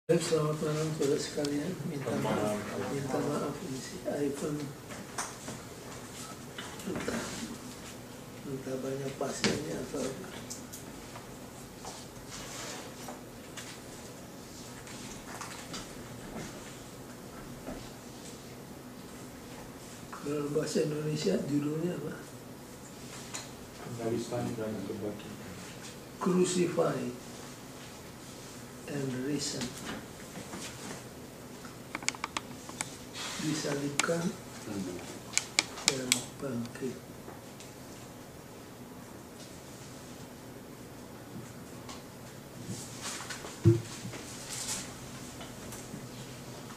Baik, selamat malam saudara sekalian. Minta maaf ini si iPhone entah banyak pasiennya atau dalam bahasa Indonesia judulnya apa? Afghanistan dan kebaki. Crucified and Risen. Disalibkan dan bangkit.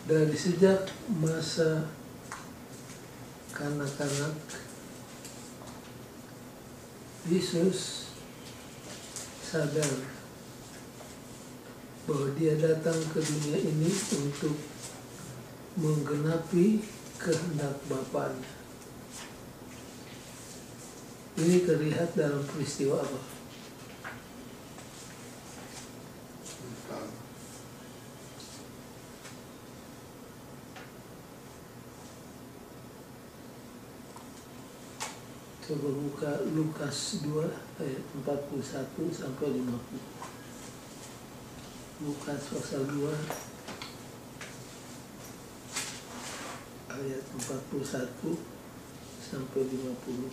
Dari sejak masa kanak-kanak, Yesus sadar bahwa dia datang ke dunia ini untuk menggenapi kehendak Bapaknya. Ini terlihat dalam peristiwa apa? Coba buka Lukas 2 ayat 41 sampai 50. Lukas pasal 2 ayat 41 sampai 50.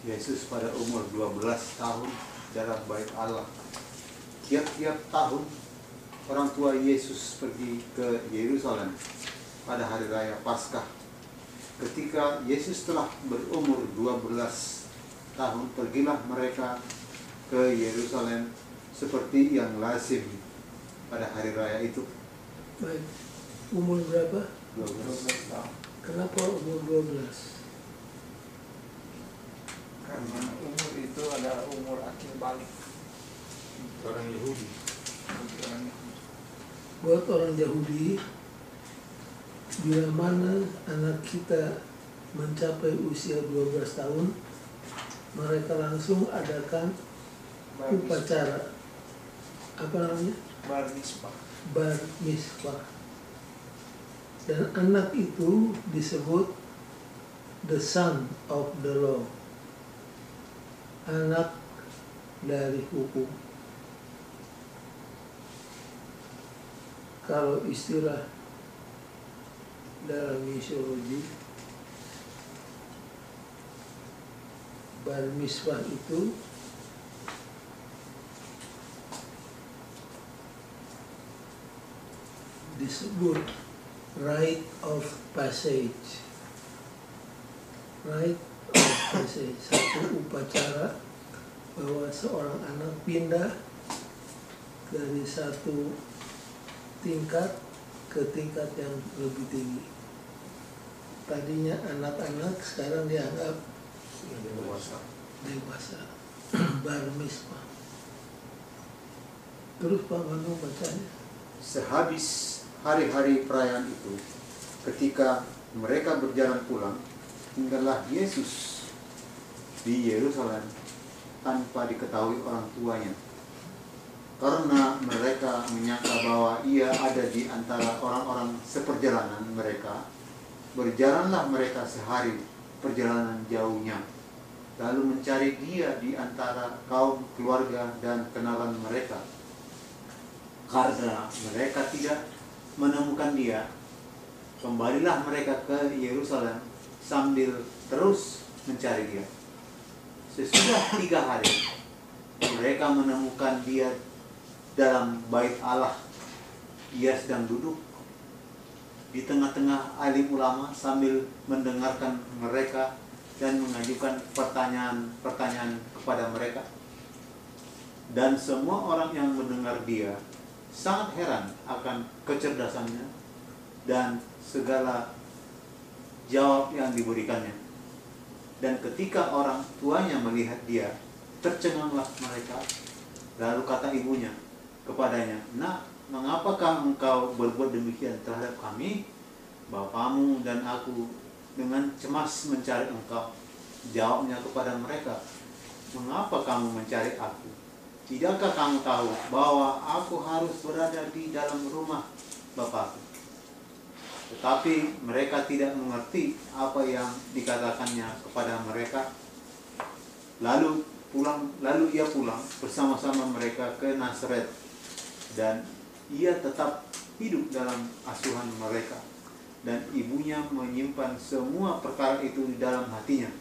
Yesus pada umur 12 tahun dalam bait Allah. Tiap-tiap tahun orang tua Yesus pergi ke Yerusalem pada hari raya Paskah. Ketika Yesus telah berumur 12 tahun, pergilah mereka ke Yerusalem seperti yang lazim pada hari raya itu. Baik, umur berapa? 12 tahun. Kenapa umur 12? Karena umur itu adalah umur akil balik Orang Yahudi. bagi orang Yahudi. Buat orang Yahudi, bila mana anak kita mencapai usia 12 tahun, mereka langsung adakan upacara. Apa namanya? Bar mitzvah. Bar mitzvah. Dan anak itu disebut the son of the law, anak dari hukum. Kalau istilah dalam misiologi, bar mitzvah itu disebut rite of passage. Rite of passage, satu upacara bahwa seorang anak pindah dari satu tingkat ke tingkat yang lebih tinggi. Tadinya anak-anak, sekarang dianggap dewasa. Bar mitzvah. Terus Pak Manu bacanya. Sehabis hari-hari perayaan itu, ketika mereka berjalan pulang, tinggallah Yesus di Yerusalem tanpa diketahui orang tuanya. Karena mereka menyangka bahwa ia ada di antara orang-orang seperjalanan mereka, berjalanlah mereka sehari perjalanan jauhnya, lalu mencari dia di antara kaum keluarga dan kenalan mereka. Karena mereka tidak menemukan dia, kembalilah mereka ke Yerusalem sambil terus mencari dia. Sesudah 3 hari, mereka menemukan dia dalam bait Allah. Ia sedang duduk di tengah-tengah alim ulama sambil mendengarkan mereka dan mengajukan pertanyaan-pertanyaan kepada mereka. Dan semua orang yang mendengar dia sangat heran akan kecerdasannya dan segala jawab yang diberikannya. Dan ketika orang tuanya melihat dia, tercenganglah mereka. Lalu kata ibunya kepadanya, "Nak, mengapakah engkau berbuat demikian terhadap kami? Bapamu dan aku dengan cemas mencari engkau." Jawabnya kepada mereka, "Mengapa kamu mencari aku? tidakkah kamu tahu bahwa aku harus berada di dalam rumah Bapakku? Tetapi mereka tidak mengerti apa yang dikatakannya kepada mereka. Lalu ia pulang bersama-sama mereka ke Nazaret, dan ia tetap hidup dalam asuhan mereka, dan ibunya menyimpan semua perkara itu di dalam hatinya.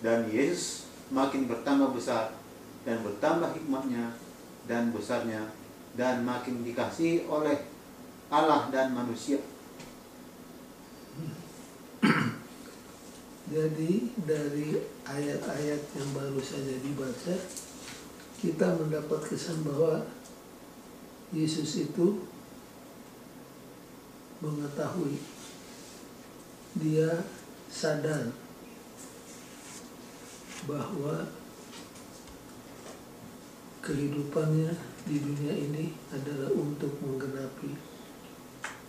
Dan Yesus makin bertambah besar dan bertambah hikmatnya dan besarnya, dan makin dikasihi oleh Allah dan manusia. Jadi dari ayat-ayat yang baru saja dibaca, kita mendapat kesan bahwa Yesus itu mengetahui, dia sadar bahwa kehidupannya di dunia ini adalah untuk menggenapi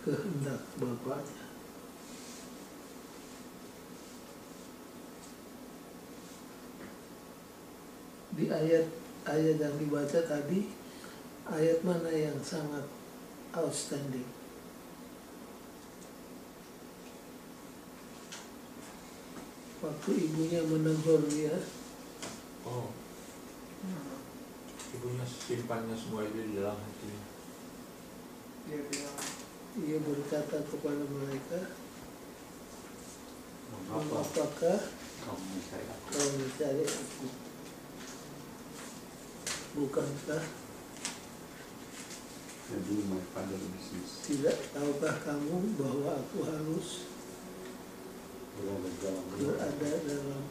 kehendak Bapaknya. Di ayat yang dibaca tadi, ayat mana yang sangat outstanding? Waktu ibunya menegur dia, Oh, ibunya simpannya semua itu di dalam hatinya. Dia bilang, ia berkata kepada mereka, Mengapa apakah kamu mencari aku? kau mencari aku? Bukankah My father business. tidak tahukah kamu bahwa aku harus berada dalam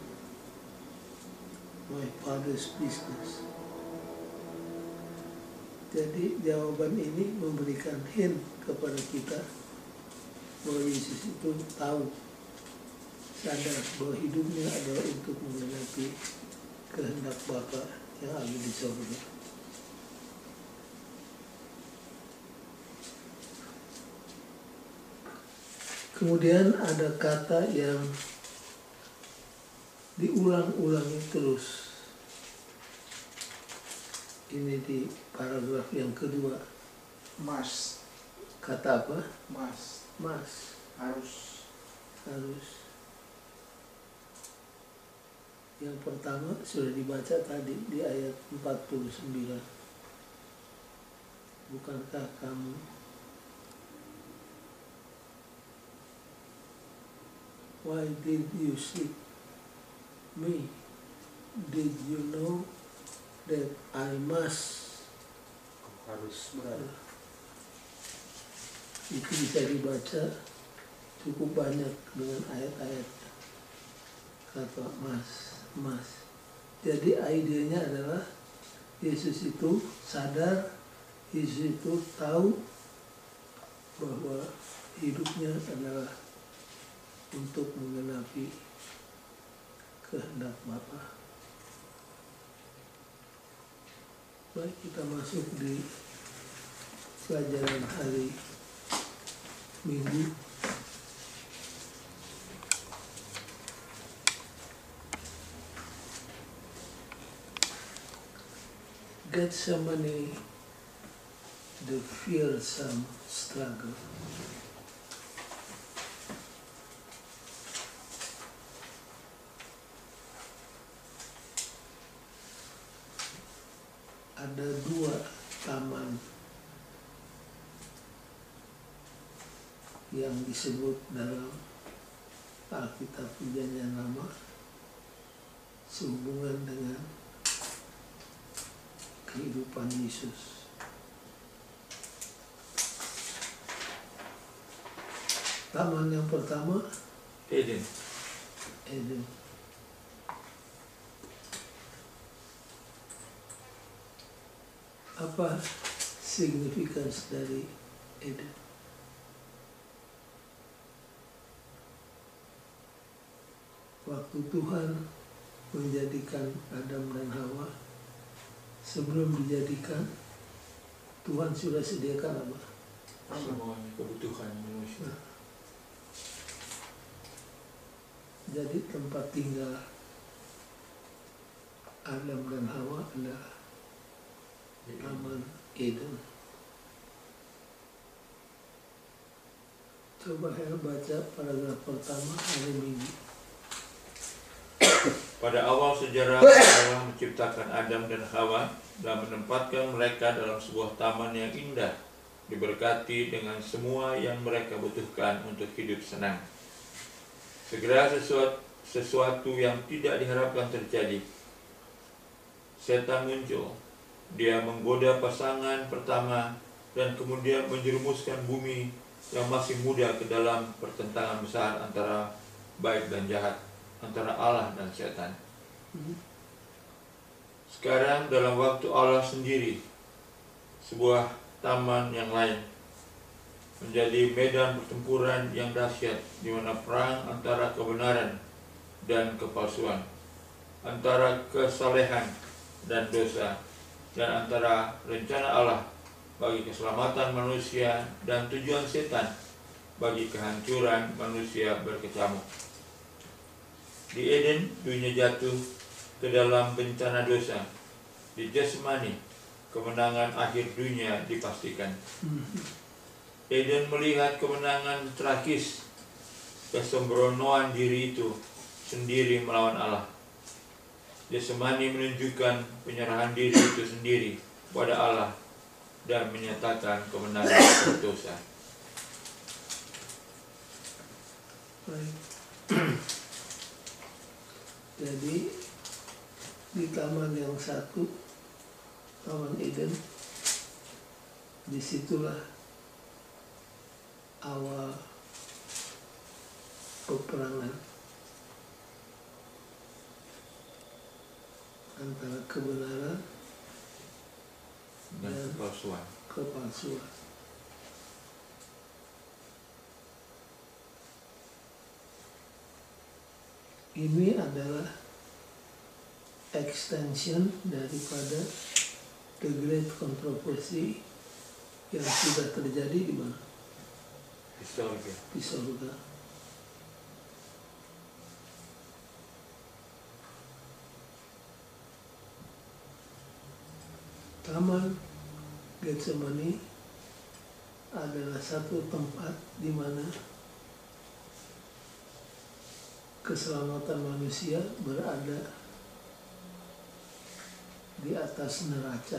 my father's business? Jadi jawaban ini memberikan hint kepada kita bahwa Yesus itu tahu, sadar bahwa hidupnya adalah untuk menggenapi kehendak Bapa yang ada di surga. Kemudian ada kata yang diulang-ulangi terus. Ini di paragraf yang kedua. mas, Kata apa? mas, Mas. harus. Yang pertama sudah dibaca tadi di ayat 49. Bukankah kamu why did you seek me? Did you know that I must? Harus berada. Itu bisa dibaca cukup banyak dengan ayat-ayat kata mas. Jadi idenya adalah Yesus itu sadar, Yesus itu tahu bahwa hidupnya adalah untuk menggenapi kehendak Bapa. Baik, kita masuk di pelajaran hari Minggu. Getsemani, the fearsome struggle. Ada dua taman yang disebut dalam Alkitab Perjanjian Lama sehubungan dengan kehidupan Yesus. Taman yang pertama, Eden. Apa signifikans dari Eden? Waktu Tuhan menjadikan Adam dan Hawa, sebelum dijadikan, Tuhan sudah sediakan apa? Semuanya kebutuhan manusia. Jadi tempat tinggal Adam dan Hawa adalah Taman Eden. Coba Hel baca paragraf pertama hari Minggu. Pada awal sejarah Allah menciptakan Adam dan Hawa dan menempatkan mereka dalam sebuah taman yang indah, diberkati dengan semua yang mereka butuhkan untuk hidup senang. Segera sesuatu yang tidak diharapkan terjadi. Setan muncul. Dia menggoda pasangan pertama dan kemudian menjerumuskan bumi yang masih muda ke dalam pertentangan besar antara baik dan jahat, antara Allah dan setan. Sekarang dalam waktu Allah sendiri, sebuah taman yang lain menjadi medan pertempuran yang dahsyat, di mana perang antara kebenaran dan kepalsuan, antara kesalehan dan dosa, dan antara rencana Allah bagi keselamatan manusia dan tujuan setan bagi kehancuran manusia berkecamuk. Di Eden, dunia jatuh ke dalam bencana dosa. Di Getsemani, kemenangan akhir dunia dipastikan. Eden melihat kemenangan tragis, kesembronoan diri itu sendiri melawan Allah. Getsemani menunjukkan penyerahan diri itu sendiri pada Allah dan menyatakan kemenangan atas dosa. Baik. Jadi di taman yang satu, Taman Eden, disitulah awal peperangan antara kebenaran Dan dan kepalsuan. kepalsuan. Ini adalah extension daripada the great controversy yang sudah terjadi di mana? Historia. Di surga. Taman Getsemani adalah satu tempat di mana keselamatan manusia berada di atas neraca.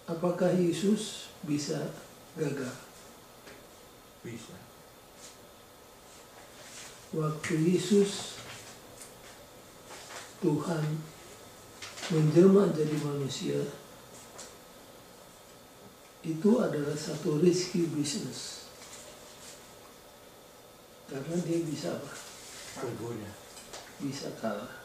Apakah Yesus bisa gagal? Bisa. Waktu Yesus Tuhan menjelma jadi manusia, itu adalah satu risky business. Karena dia bisa apa? Tergoda. Bisa kalah.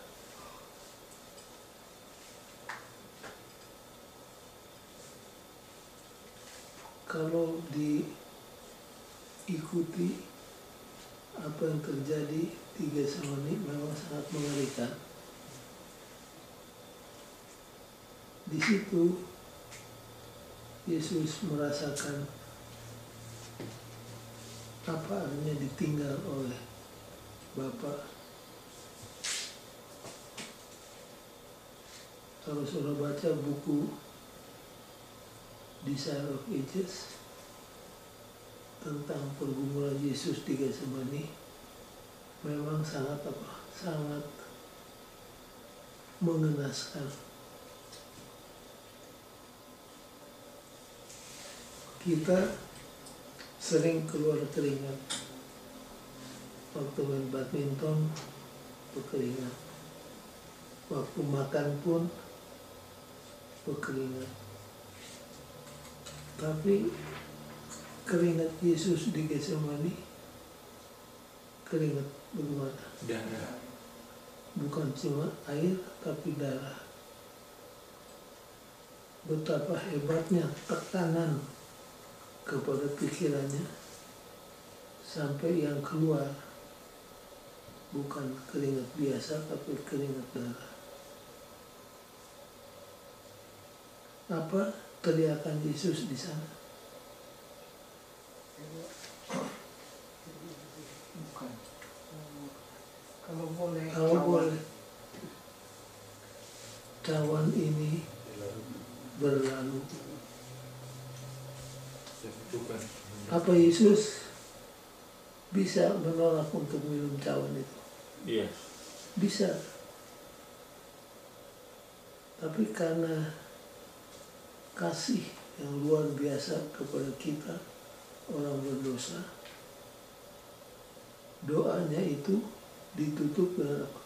Kalau diikuti apa yang terjadi di Getsemani memang sangat mengerikan. Di situ Yesus merasakan apa artinya ditinggal oleh Bapa. Kalau saudara baca buku Desire of Ages tentang pergumulan Yesus di Getsemani, memang sangat sangat mengenaskan. Kita sering keluar keringat waktu main badminton, berkeringat. Waktu makan pun berkeringat. Tapi keringat Yesus di Getsemani, keringat bagaimana? Darah. Bukan cuma air, tapi darah. Betapa hebatnya tekanan kepada pikirannya, sampai yang keluar bukan keringat biasa, tapi keringat darah. Apa teriakan Yesus di sana? Bukan. Kalau boleh. Kalau boleh, cawan ini berlalu. Bukan. Apa Yesus bisa menolak untuk minum cawan itu? Iya. Bisa. Tapi karena kasih yang luar biasa kepada kita, orang berdosa, doanya itu ditutup dengan apa?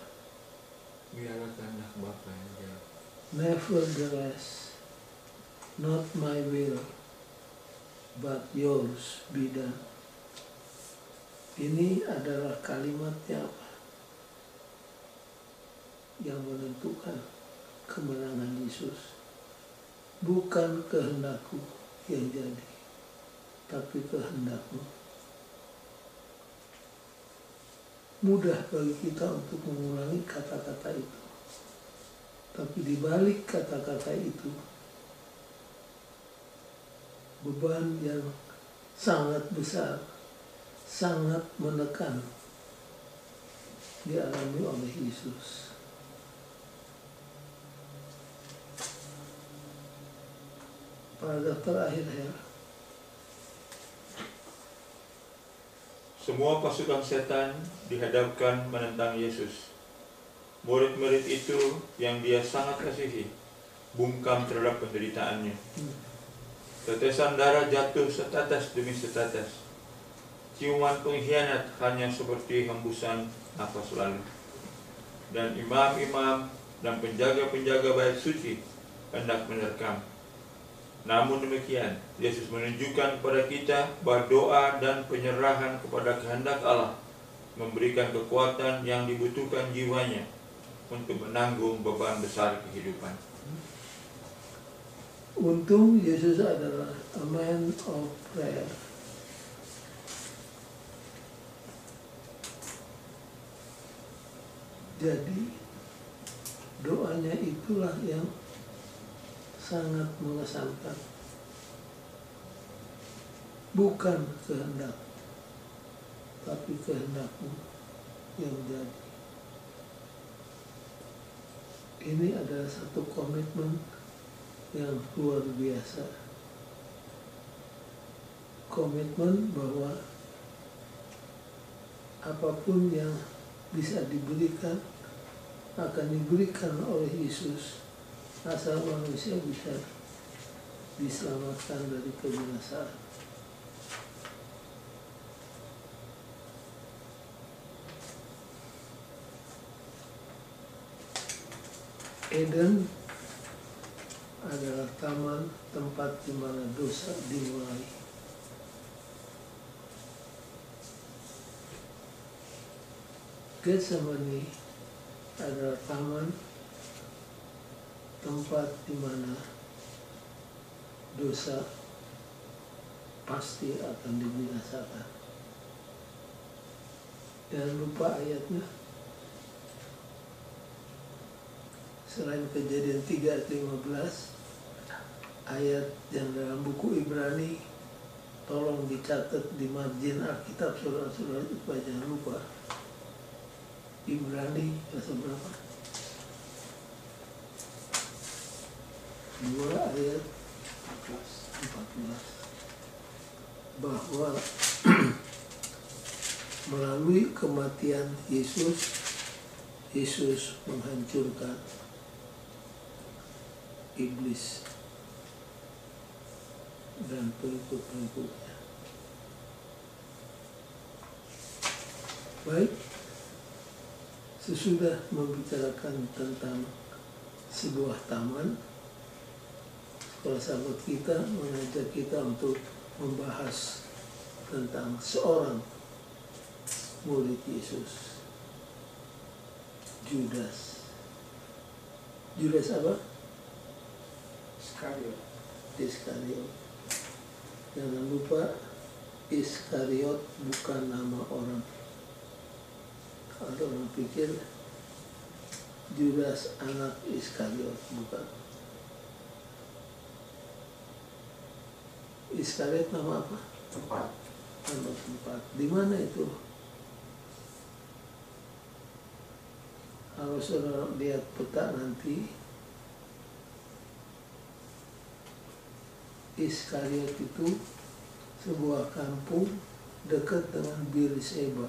Biarlah kehendak Bapa yang jauh. Nevertheless, not my will, but yours be done. Ini adalah kalimatnya apa? Yang menentukan kemenangan Yesus. Bukan kehendakku yang jadi, tapi kehendakmu. Mudah bagi kita untuk mengulangi kata-kata itu. Tapi di balik kata-kata itu, beban yang sangat besar, sangat menekan dialami oleh Yesus. Paragraf terakhir ya. Semua pasukan setan dihadapkan menentang Yesus. Murid-murid itu yang dia sangat kasihi bungkam terhadap penderitaannya. Tetesan darah jatuh setetes demi setetes. Ciuman pengkhianat hanya seperti hembusan nafas lalu. Dan imam-imam dan penjaga-penjaga bait suci hendak menerkam. Namun demikian, Yesus menunjukkan kepada kita bahwa doa dan penyerahan kepada kehendak Allah memberikan kekuatan yang dibutuhkan jiwanya untuk menanggung beban besar kehidupan. Untung Yesus adalah a man of prayer. Jadi doanya itulah yang sangat mengesankan. Bukan kehendak, tapi kehendakmu yang jadi. Ini adalah satu komitmen yang luar biasa. Komitmen bahwa apapun yang bisa diberikan akan diberikan oleh Yesus asal manusia bisa diselamatkan dari kebinasaan. Eden adalah taman tempat di mana dosa dimulai. Getsemani adalah taman tempat di mana dosa pasti akan dibinasakan. Jangan lupa ayatnya. Selain Kejadian 3 ayat 15, ayat yang dalam buku Ibrani, tolong dicatat di margin Alkitab saudara-saudara supaya jangan lupa. Ibrani pasal berapa? 2 ayat 14. Bahwa melalui kematian Yesus, Yesus menghancurkan iblis dan pengikut-pengikutnya. Baik, sesudah membicarakan tentang sebuah taman, sekolah sahabat kita mengajak kita untuk membahas tentang seorang murid Yesus, Judas. Judas apa? Iskariot. Jangan lupa, Iskariot bukan nama orang. Ada orang pikir Judas anak Iskariot, bukan. Iskariot nama apa? Tempat. Nama tempat. Di mana itu? Kalau saudara lihat peta nanti, Iskariot itu sebuah kampung dekat dengan Beerseba,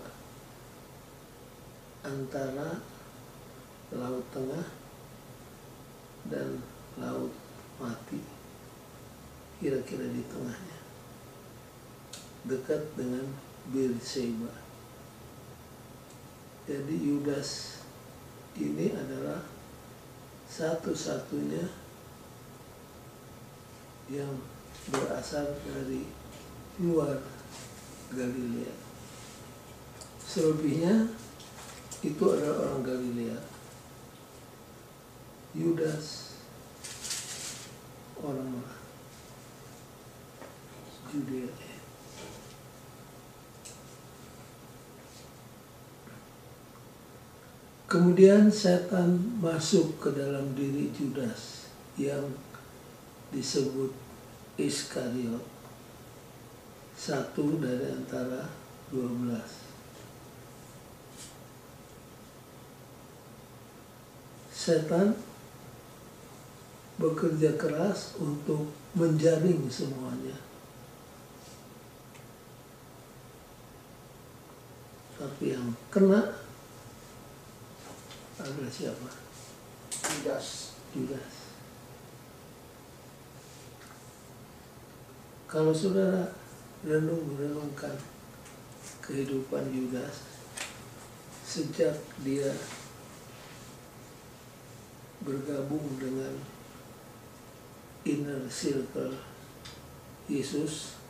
antara Laut Tengah dan Laut Mati, kira-kira di tengahnya, dekat dengan Beerseba. Jadi Yudas ini adalah satu-satunya yang berasal dari luar Galilea. Selebihnya itu adalah orang Galilea. Yudas orang Judea. Kemudian setan masuk ke dalam diri Yudas yang disebut Iskariot, satu dari antara 12. Setan bekerja keras untuk menjaring semuanya. Tapi yang kena adalah siapa? Judas. Kalau saudara renungkan kehidupan Yudas sejak dia bergabung dengan inner circle Yesus,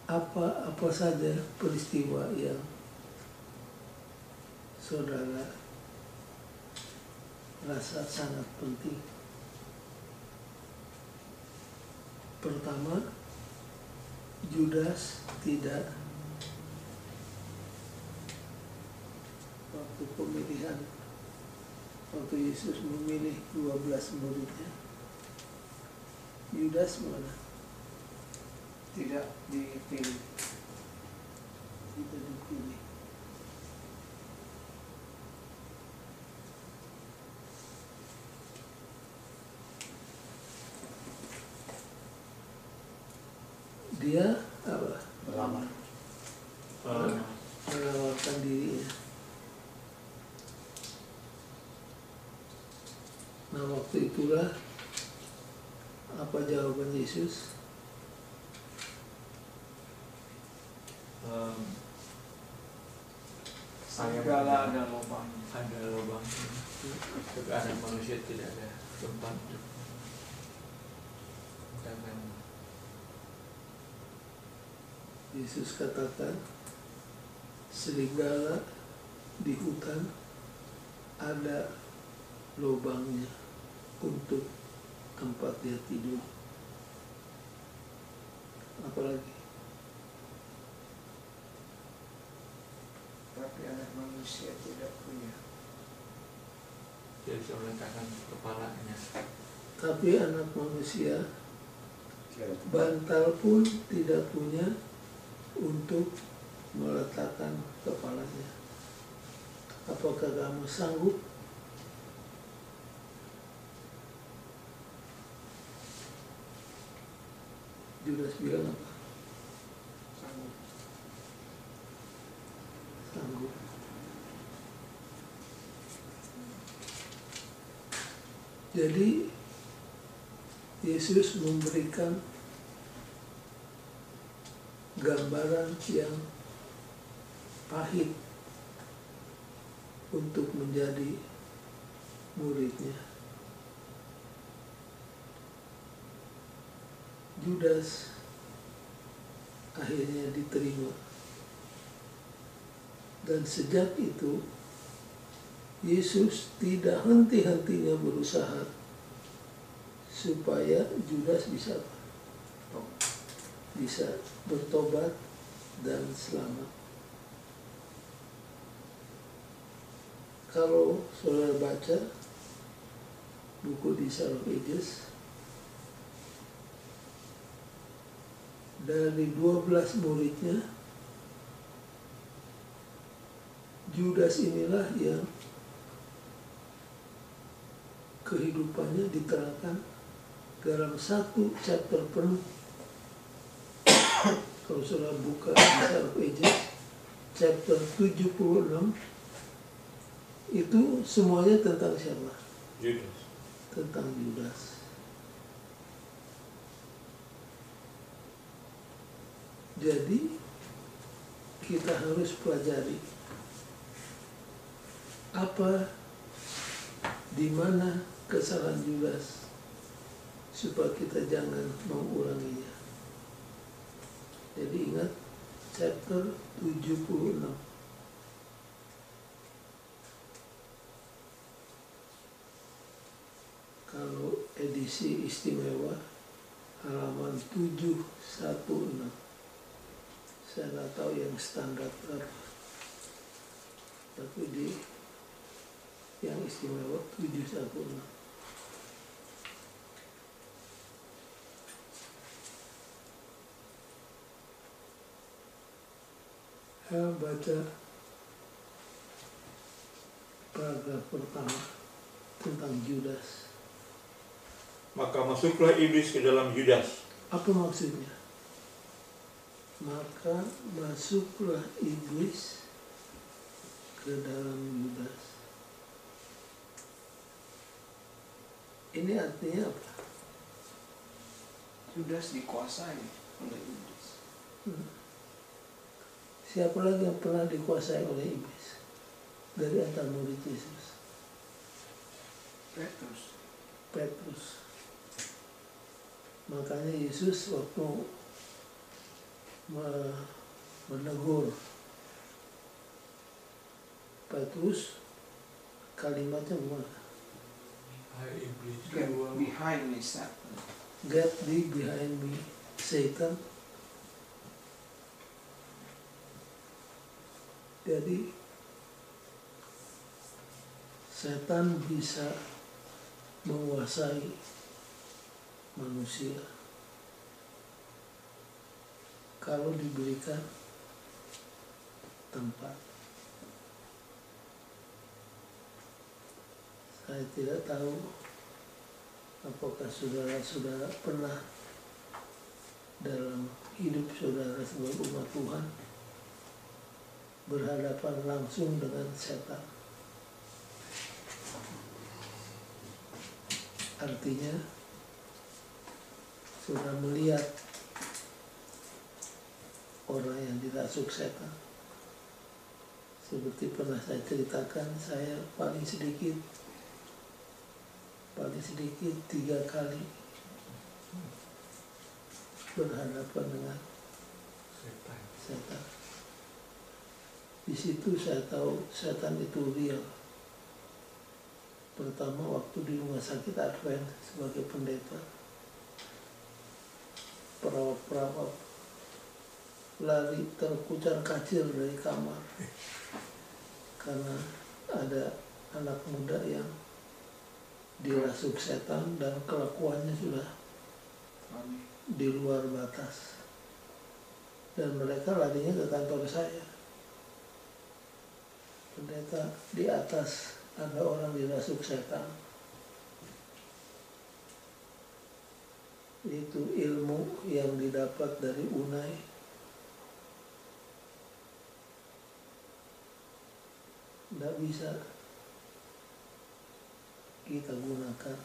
apa saja peristiwa yang saudara rasa sangat penting. Pertama, Judas tidak, waktu pemilihan, waktu Yesus memilih 12 muridnya, Judas mana? Tidak dipilih. Tidak dipilih. Dia apa? Melamar. Menawarkan dirinya. Nah, waktu itulah apa jawaban Yesus? Segala ada lubang. Ada lubang. Bagi anak manusia tidak ada tempat untuk jangan. Yesus katakan, serigala di hutan ada lubangnya untuk tempat dia tidur. Apalagi? Tapi anak manusia tidak punya. Dia bisa meletakkan kepalanya. Tapi anak manusia bantal pun tidak punya untuk meletakkan kepalanya. Apakah kamu sanggup? Judas bilang apa? Sanggup. Sanggup. Jadi Yesus memberikan gambaran yang pahit untuk menjadi muridnya. Judas akhirnya diterima. Dan sejak itu Yesus tidak henti-hentinya berusaha supaya Judas bisa bertobat dan selamat. Kalau saudara baca buku Desire of Ages, dari 12 muridnya, Judas inilah yang kehidupannya diterangkan dalam satu chapter penuh. Kalau saudara buka Kisah Pages chapter 76, itu semuanya tentang siapa? Judas. Tentang Yudas. Jadi kita harus pelajari apa, di mana kesalahan Yudas supaya kita jangan mengulanginya. Jadi ingat chapter 76. Kalau edisi istimewa halaman 716. Saya nggak tahu yang standar berapa, tapi di yang istimewa 716. Saya baca paragraf pertama tentang Judas. Maka masuklah iblis ke dalam Yudas. Apa maksudnya? Maka masuklah iblis ke dalam Yudas. Ini artinya apa? Yudas dikuasai oleh iblis. Siapa lagi yang pernah dikuasai oleh iblis dari antara murid Yesus? Petrus. Makanya Yesus waktu menegur Petrus, kalimatnya gimana? Hai iblis, Get behind me, Satan. Get thee behind me, Satan. Jadi setan bisa menguasai manusia kalau diberikan tempat. Saya tidak tahu apakah saudara-saudara pernah dalam hidup saudara sebagai umat Tuhan berhadapan langsung dengan setan. Artinya sudah melihat orang yang dirasuk setan. Seperti pernah saya ceritakan, saya paling sedikit 3 kali berhadapan dengan setan. Di situ saya tahu setan itu real. Pertama waktu di rumah sakit Advent sebagai pendeta, perawat-perawat lari terkucar kacir dari kamar karena ada anak muda yang dirasuk setan dan kelakuannya sudah di luar batas, dan mereka larinya ke kantor saya. Pendeta, di atas ada orang dirasuk setan. Itu ilmu yang didapat dari Unai. Tidak bisa kita gunakan.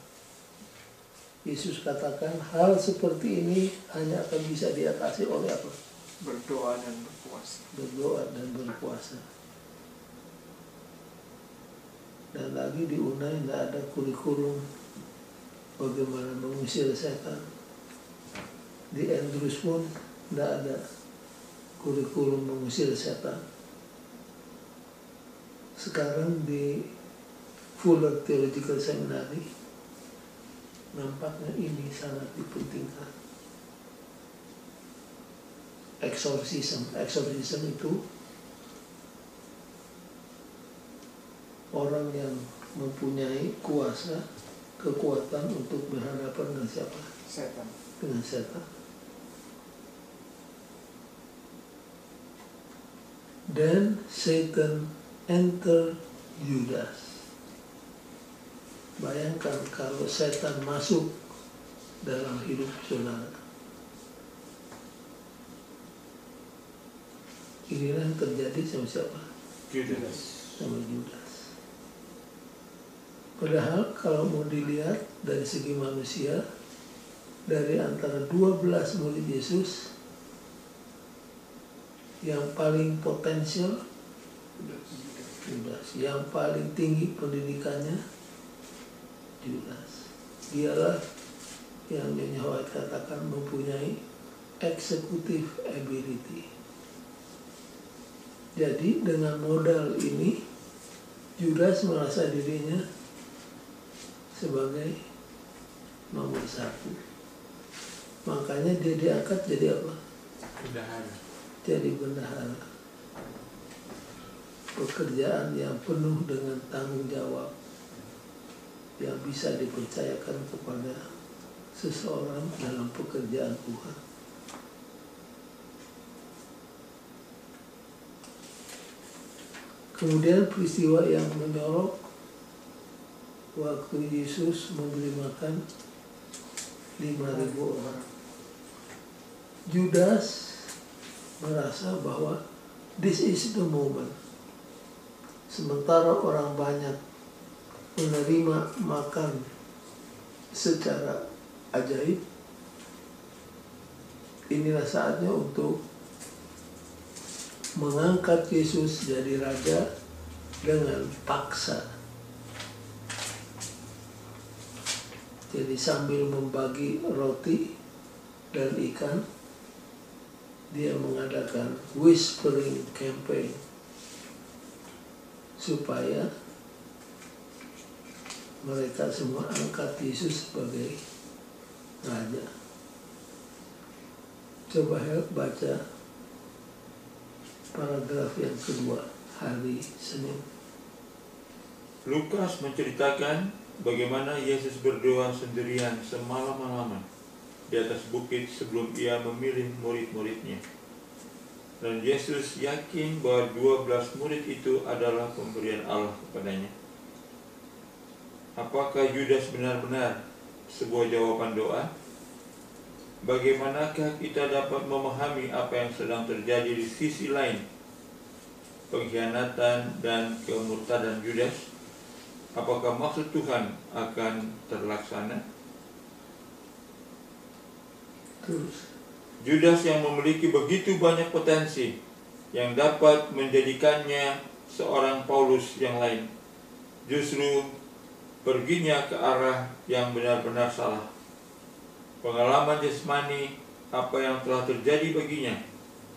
Yesus katakan hal seperti ini hanya akan bisa diatasi oleh apa? Berdoa dan berpuasa. Berdoa dan berpuasa. Dan lagi di Unai tidak ada kurikulum bagaimana mengusir setan. Di Andrews pun tidak ada kurikulum mengusir setan. Sekarang di Fuller Theological Seminary nampaknya ini sangat dipentingkan. Exorcism itu orang yang mempunyai kekuatan untuk berhadapan dengan siapa? Setan. Dengan setan. Then Satan enter Judas. Bayangkan kalau setan masuk dalam hidup saudara. Inilah yang terjadi sama siapa? Judas. Sama Judas. Padahal kalau mau dilihat dari segi manusia, dari antara 12 murid Yesus, yang paling potensial Judas, yang paling tinggi pendidikannya Judas. Dialah yang Nyonya White katakan mempunyai executive ability. Jadi dengan modal ini Judas merasa dirinya sebagai nomor 1. Makanya dia diangkat jadi apa? Bendahara. Jadi bendahara. Pekerjaan yang penuh dengan tanggung jawab yang bisa dipercayakan kepada seseorang dalam pekerjaan Tuhan. Kemudian peristiwa yang menyorok waktu Yesus memberi makan 5.000 orang. Judas merasa bahwa this is the moment. Sementara orang banyak menerima makan secara ajaib, inilah saatnya untuk mengangkat Yesus jadi raja dengan paksa. Jadi sambil membagi roti dan ikan, dia mengadakan whispering campaign supaya mereka semua angkat Yesus sebagai raja. Coba baca paragraf yang kedua, hari Senin. Lukas menceritakan bagaimana Yesus berdoa sendirian semalam-malaman di atas bukit sebelum ia memilih murid-muridnya. Dan Yesus yakin bahwa 12 murid itu adalah pemberian Allah kepadanya. Apakah Judas benar-benar sebuah jawaban doa? Bagaimanakah kita dapat memahami apa yang sedang terjadi di sisi lain, pengkhianatan dan kemurtadan Judas? Apakah maksud Tuhan akan terlaksana? Terus Judas yang memiliki begitu banyak potensi yang dapat menjadikannya seorang Paulus yang lain, justru perginya ke arah yang benar-benar salah. Pengalaman jasmani apa yang telah terjadi baginya,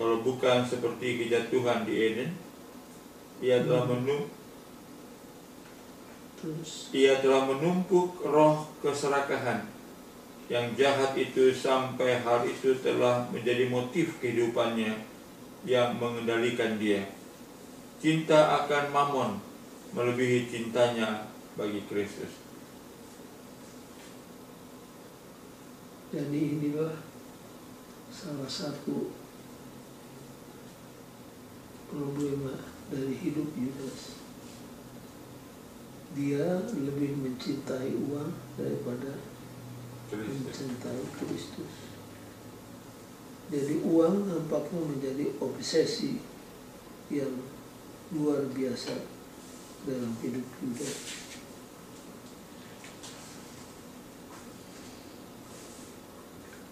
kalau bukan seperti kejatuhan di Eden, ia telah menumpuk roh keserakahan yang jahat itu sampai hal itu telah menjadi motif kehidupannya yang mengendalikan dia. Cinta akan mamon melebihi cintanya bagi Kristus. jadi inilah salah satu problema dari hidup Judas. Dia lebih mencintai uang daripada mencintai Kristus. Jadi uang nampaknya menjadi obsesi yang luar biasa dalam hidup Judas.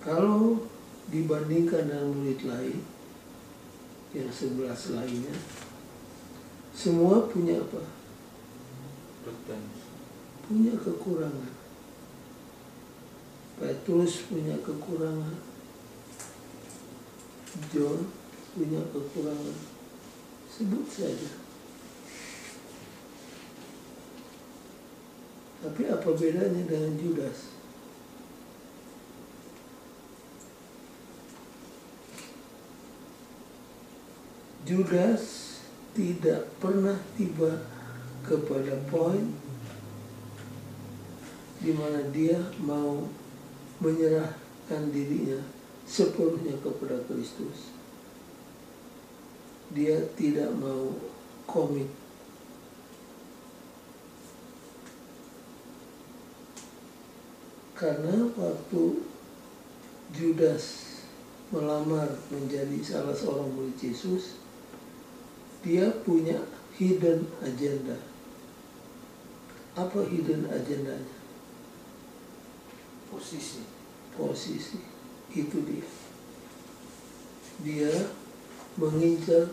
Kalau dibandingkan dengan murid lain yang 11 lainnya, semua punya apa? Punya kekurangan. Petrus punya kekurangan, John punya kekurangan, sebut saja. Tapi apa bedanya dengan Judas? Judas tidak pernah tiba kepada poin di mana dia mau menyerahkan dirinya sepenuhnya kepada Kristus. Dia tidak mau komit. Karena waktu Judas melamar menjadi salah seorang murid Yesus, dia punya hidden agenda. Apa hidden agendanya? Posisi. Posisi. Itu dia. Dia mengincar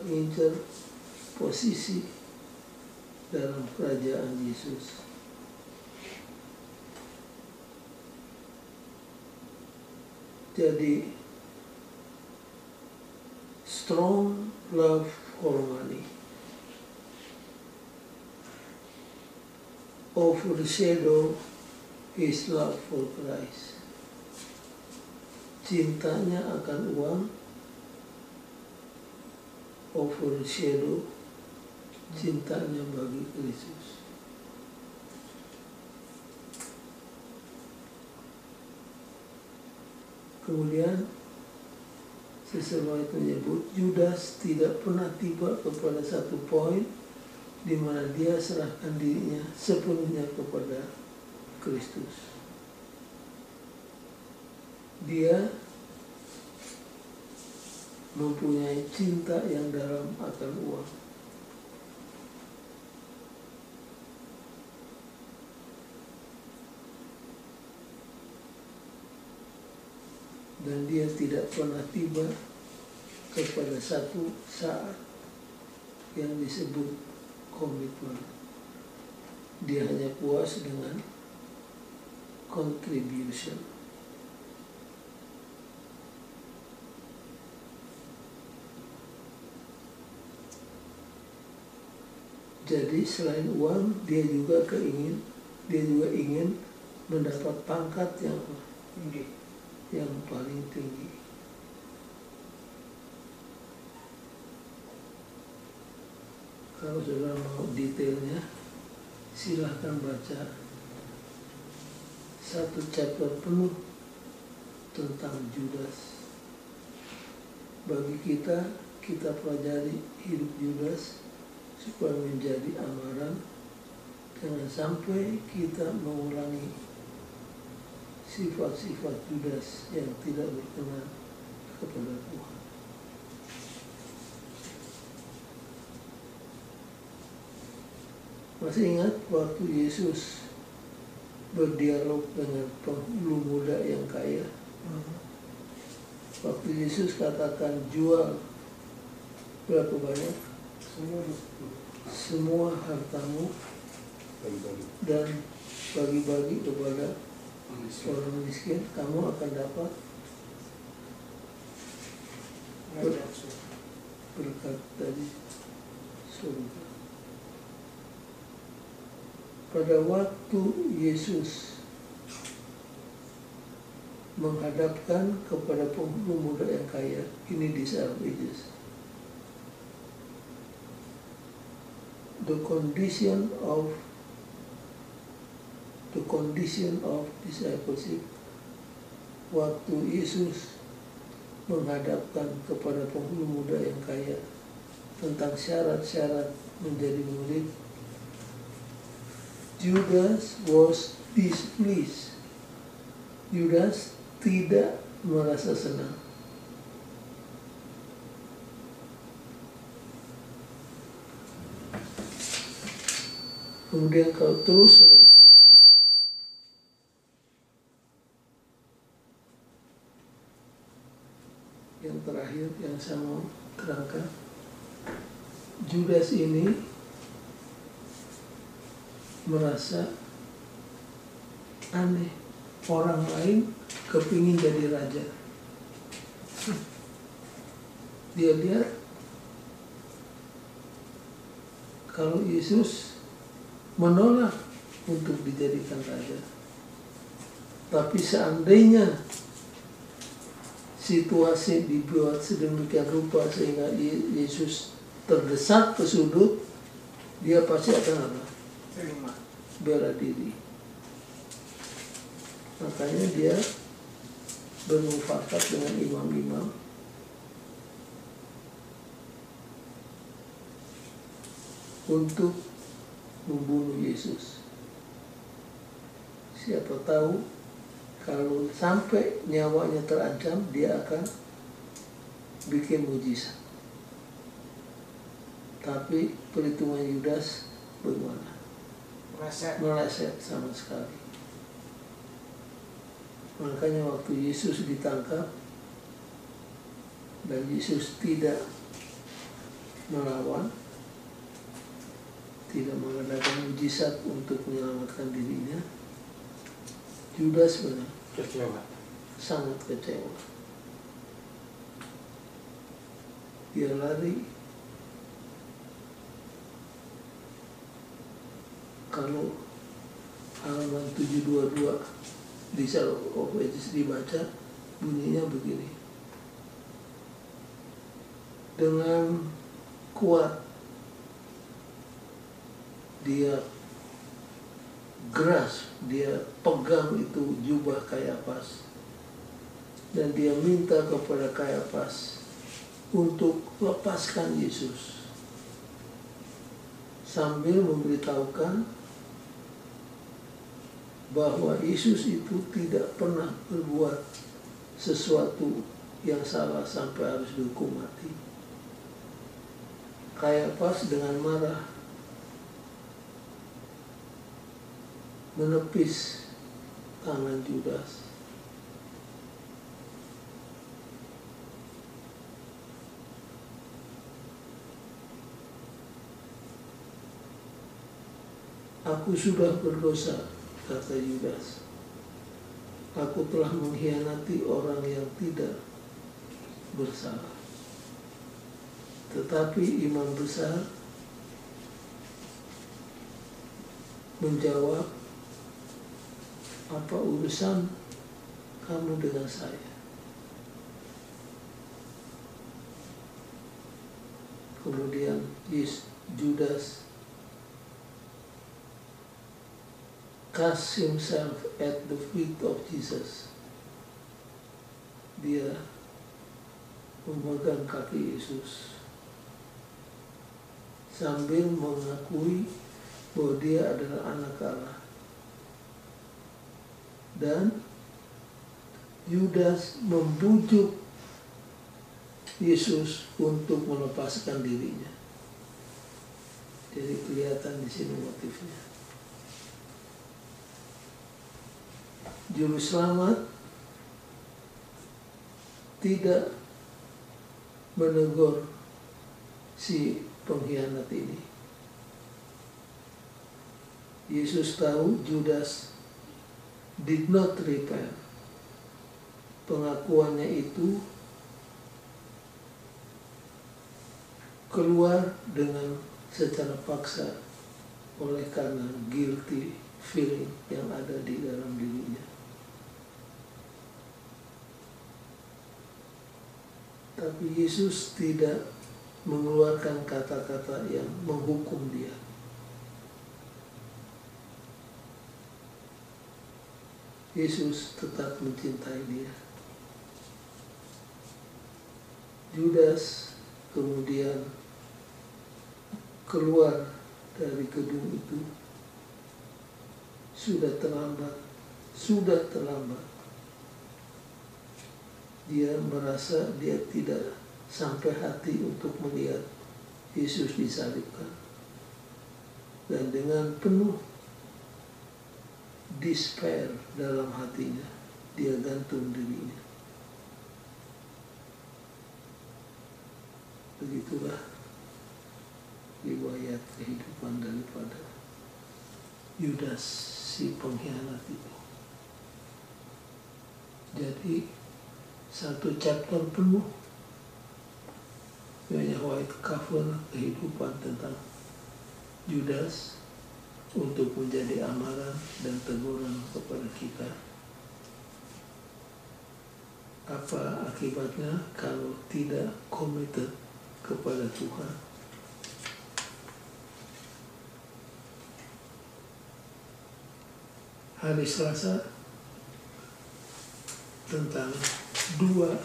posisi dalam kerajaan Yesus. Jadi strong love for money overshadow his love for Christ. Cintanya akan uang overshadow cintanya bagi Kristus. Kemudian sesuai itu menyebut Judas tidak pernah tiba kepada satu poin di mana dia serahkan dirinya sepenuhnya kepada Kristus. Dia mempunyai cinta yang dalam akan uang. Dan dia tidak pernah tiba kepada satu saat yang disebut komitmen. Dia hanya puas dengan contribution. Jadi selain uang, dia juga ingin mendapat pangkat yang tinggi. Yang paling tinggi. Kalau saudara mau detailnya, silahkan baca satu chapter penuh tentang Judas. Bagi kita pelajari hidup Judas supaya menjadi amaran. Jangan sampai kita mengulangi sifat-sifat Judas yang tidak berkenan kepada Tuhan. Masih ingat waktu Yesus berdialog dengan penghulu muda yang kaya? Waktu Yesus katakan jual berapa banyak? Semua hartamu dan bagi-bagi kepada orang miskin, kamu akan dapat berkat dari surga. Pada waktu Yesus menghadapkan kepada penghulu muda yang kaya, ini di Sarah Ages, the condition of discipleship. Waktu Yesus menghadapkan kepada penghulu muda yang kaya tentang syarat-syarat menjadi murid, Judas was displeased. Judas tidak merasa senang. Kemudian kalau terus yang terakhir yang saya mau terangkan, Judas ini merasa aneh, orang lain kepingin jadi raja. Dia lihat kalau Yesus menolak untuk dijadikan raja, tapi seandainya situasi dibuat sedemikian rupa sehingga Yesus terdesak ke sudut, dia pasti akan apa? Bela diri. Makanya dia bermufakat dengan imam-imam untuk membunuh Yesus. Siapa tahu Kalau sampai nyawanya terancam, dia akan bikin mujizat. Tapi perhitungan Yudas bagaimana? Meleset sama sekali. Makanya waktu Yesus ditangkap dan Yesus tidak melawan, tidak mengadakan mujizat untuk menyelamatkan dirinya, Yudas benar Kecewa. sangat kecewa. Dia lari. Kalau halaman 722 di Psalm of Ages dibaca, bunyinya begini. Dengan kuat dia grasp, dia pegang itu jubah Kayafas, dan dia minta kepada Kayafas untuk lepaskan Yesus, sambil memberitahukan bahwa Yesus itu tidak pernah berbuat sesuatu yang salah sampai harus dihukum mati. Kayafas dengan marah menepis tangan Yudas. Aku sudah berdosa, kata Yudas. Aku telah mengkhianati orang yang tidak bersalah. Tetapi imam besar menjawab, apa urusan kamu dengan saya? Kemudian Judas cast himself at the feet of Jesus. Dia memegang kaki Yesus sambil mengakui bahwa dia adalah anak Allah. Dan Yudas membujuk Yesus untuk melepaskan dirinya. Jadi kelihatan di sini motifnya. Juru selamat tidak menegur si pengkhianat ini. Yesus tahu Judas did not repent. Pengakuannya itu keluar dengan secara paksa oleh karena guilty feeling yang ada di dalam dirinya. Tapi Yesus tidak mengeluarkan kata-kata yang menghukum dia. Yesus tetap mencintai dia. Judas kemudian keluar dari gedung itu. Sudah terlambat. Dia merasa dia tidak sampai hati untuk melihat Yesus disalibkan. Dan dengan penuh despair dalam hatinya, dia gantung dirinya. Begitulah riwayat kehidupan daripada Yudas si pengkhianat itu. Jadi satu chapter penuh banyak white cover kehidupan tentang Yudas untuk menjadi amaran dan teguran kepada kita. Apa akibatnya kalau tidak committed kepada Tuhan? Hari Selasa tentang dua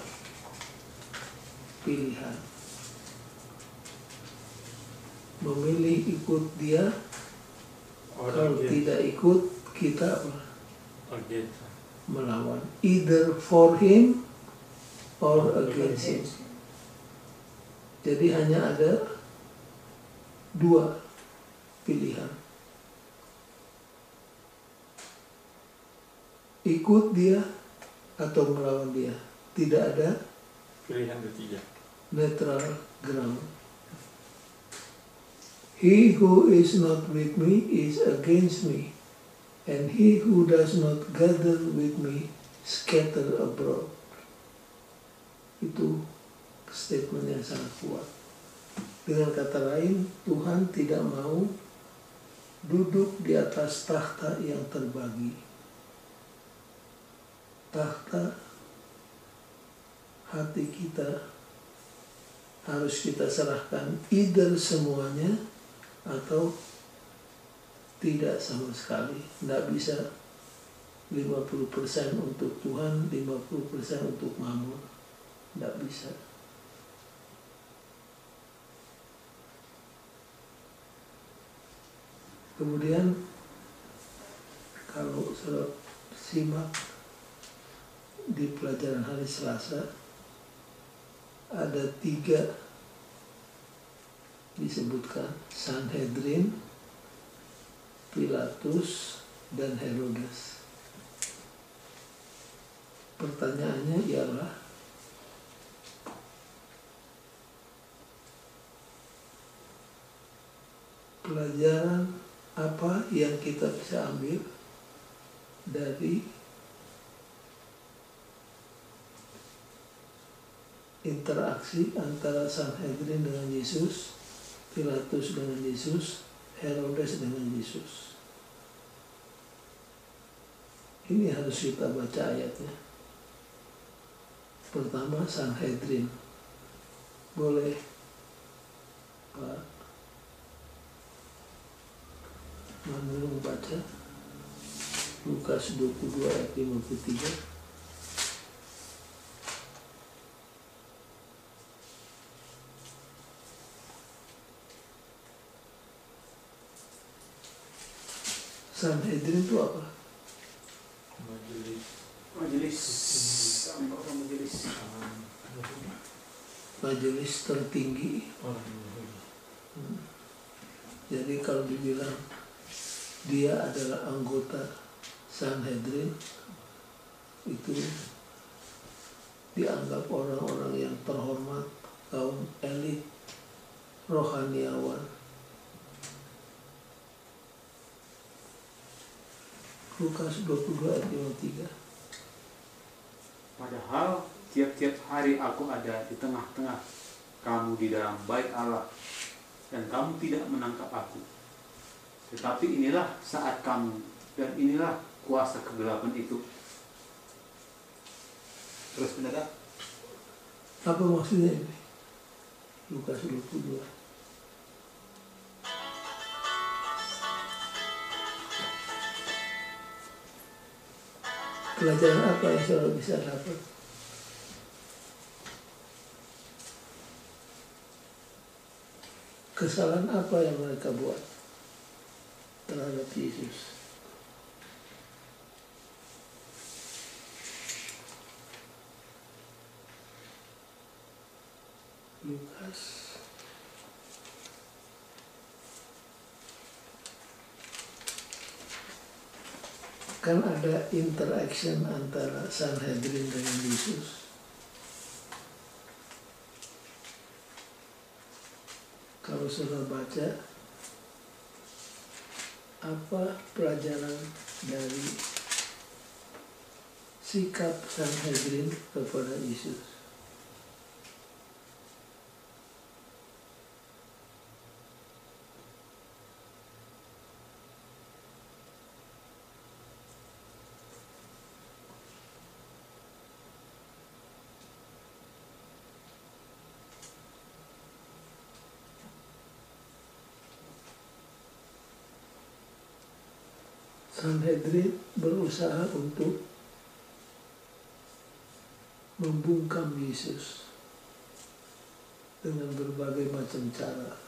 pilihan. Memilih ikut dia, kalau tidak ikut kita apa? melawan, either for him or against him. Jadi hanya ada dua pilihan. Ikut dia atau melawan dia. Tidak ada Pilihan ketiga. neutral ground. He who is not with me is against me, and he who does not gather with me scatter abroad. Itu statement yang sangat kuat. Dengan kata lain, Tuhan tidak mau duduk di atas tahta yang terbagi. Tahta hati kita harus kita serahkan either semuanya atau tidak sama sekali. Tidak bisa 50% untuk Tuhan, 50% untuk mamon. Tidak bisa. Kemudian kalau saudara simak di pelajaran hari Selasa, ada 3 disebutkan: Sanhedrin, Pilatus, dan Herodes. Pertanyaannya ialah, pelajaran apa yang kita bisa ambil dari interaksi antara Sanhedrin dengan Yesus, Pilatus dengan Yesus, Herodes dengan Yesus? Ini harus kita baca ayatnya. Pertama, Sanhedrin. Boleh Pak Manulung baca Lukas 22 ayat 53. Sanhedrin itu apa? Majelis anggota majelis. Majelis tertinggi. Jadi kalau dibilang dia adalah anggota Sanhedrin, itu dianggap orang-orang yang terhormat, kaum elit, rohaniawan. Lukas 22 ayat 53. Padahal tiap-tiap hari aku ada di tengah-tengah kamu di dalam bait Allah, dan kamu tidak menangkap aku. Tetapi inilah saat kamu, dan inilah kuasa kegelapan itu. Terus mendadak. Apa maksudnya ini? Lukas 22. Pelajaran apa yang saudara bisa dapat? Kesalahan apa yang mereka buat terhadap Yesus? Lukas kan ada interaction antara Sanhedrin dengan Yesus. Kalau saudara baca, apa pelajaran dari sikap Sanhedrin kepada Yesus? Sanhedrin berusaha untuk membungkam Yesus dengan berbagai macam cara.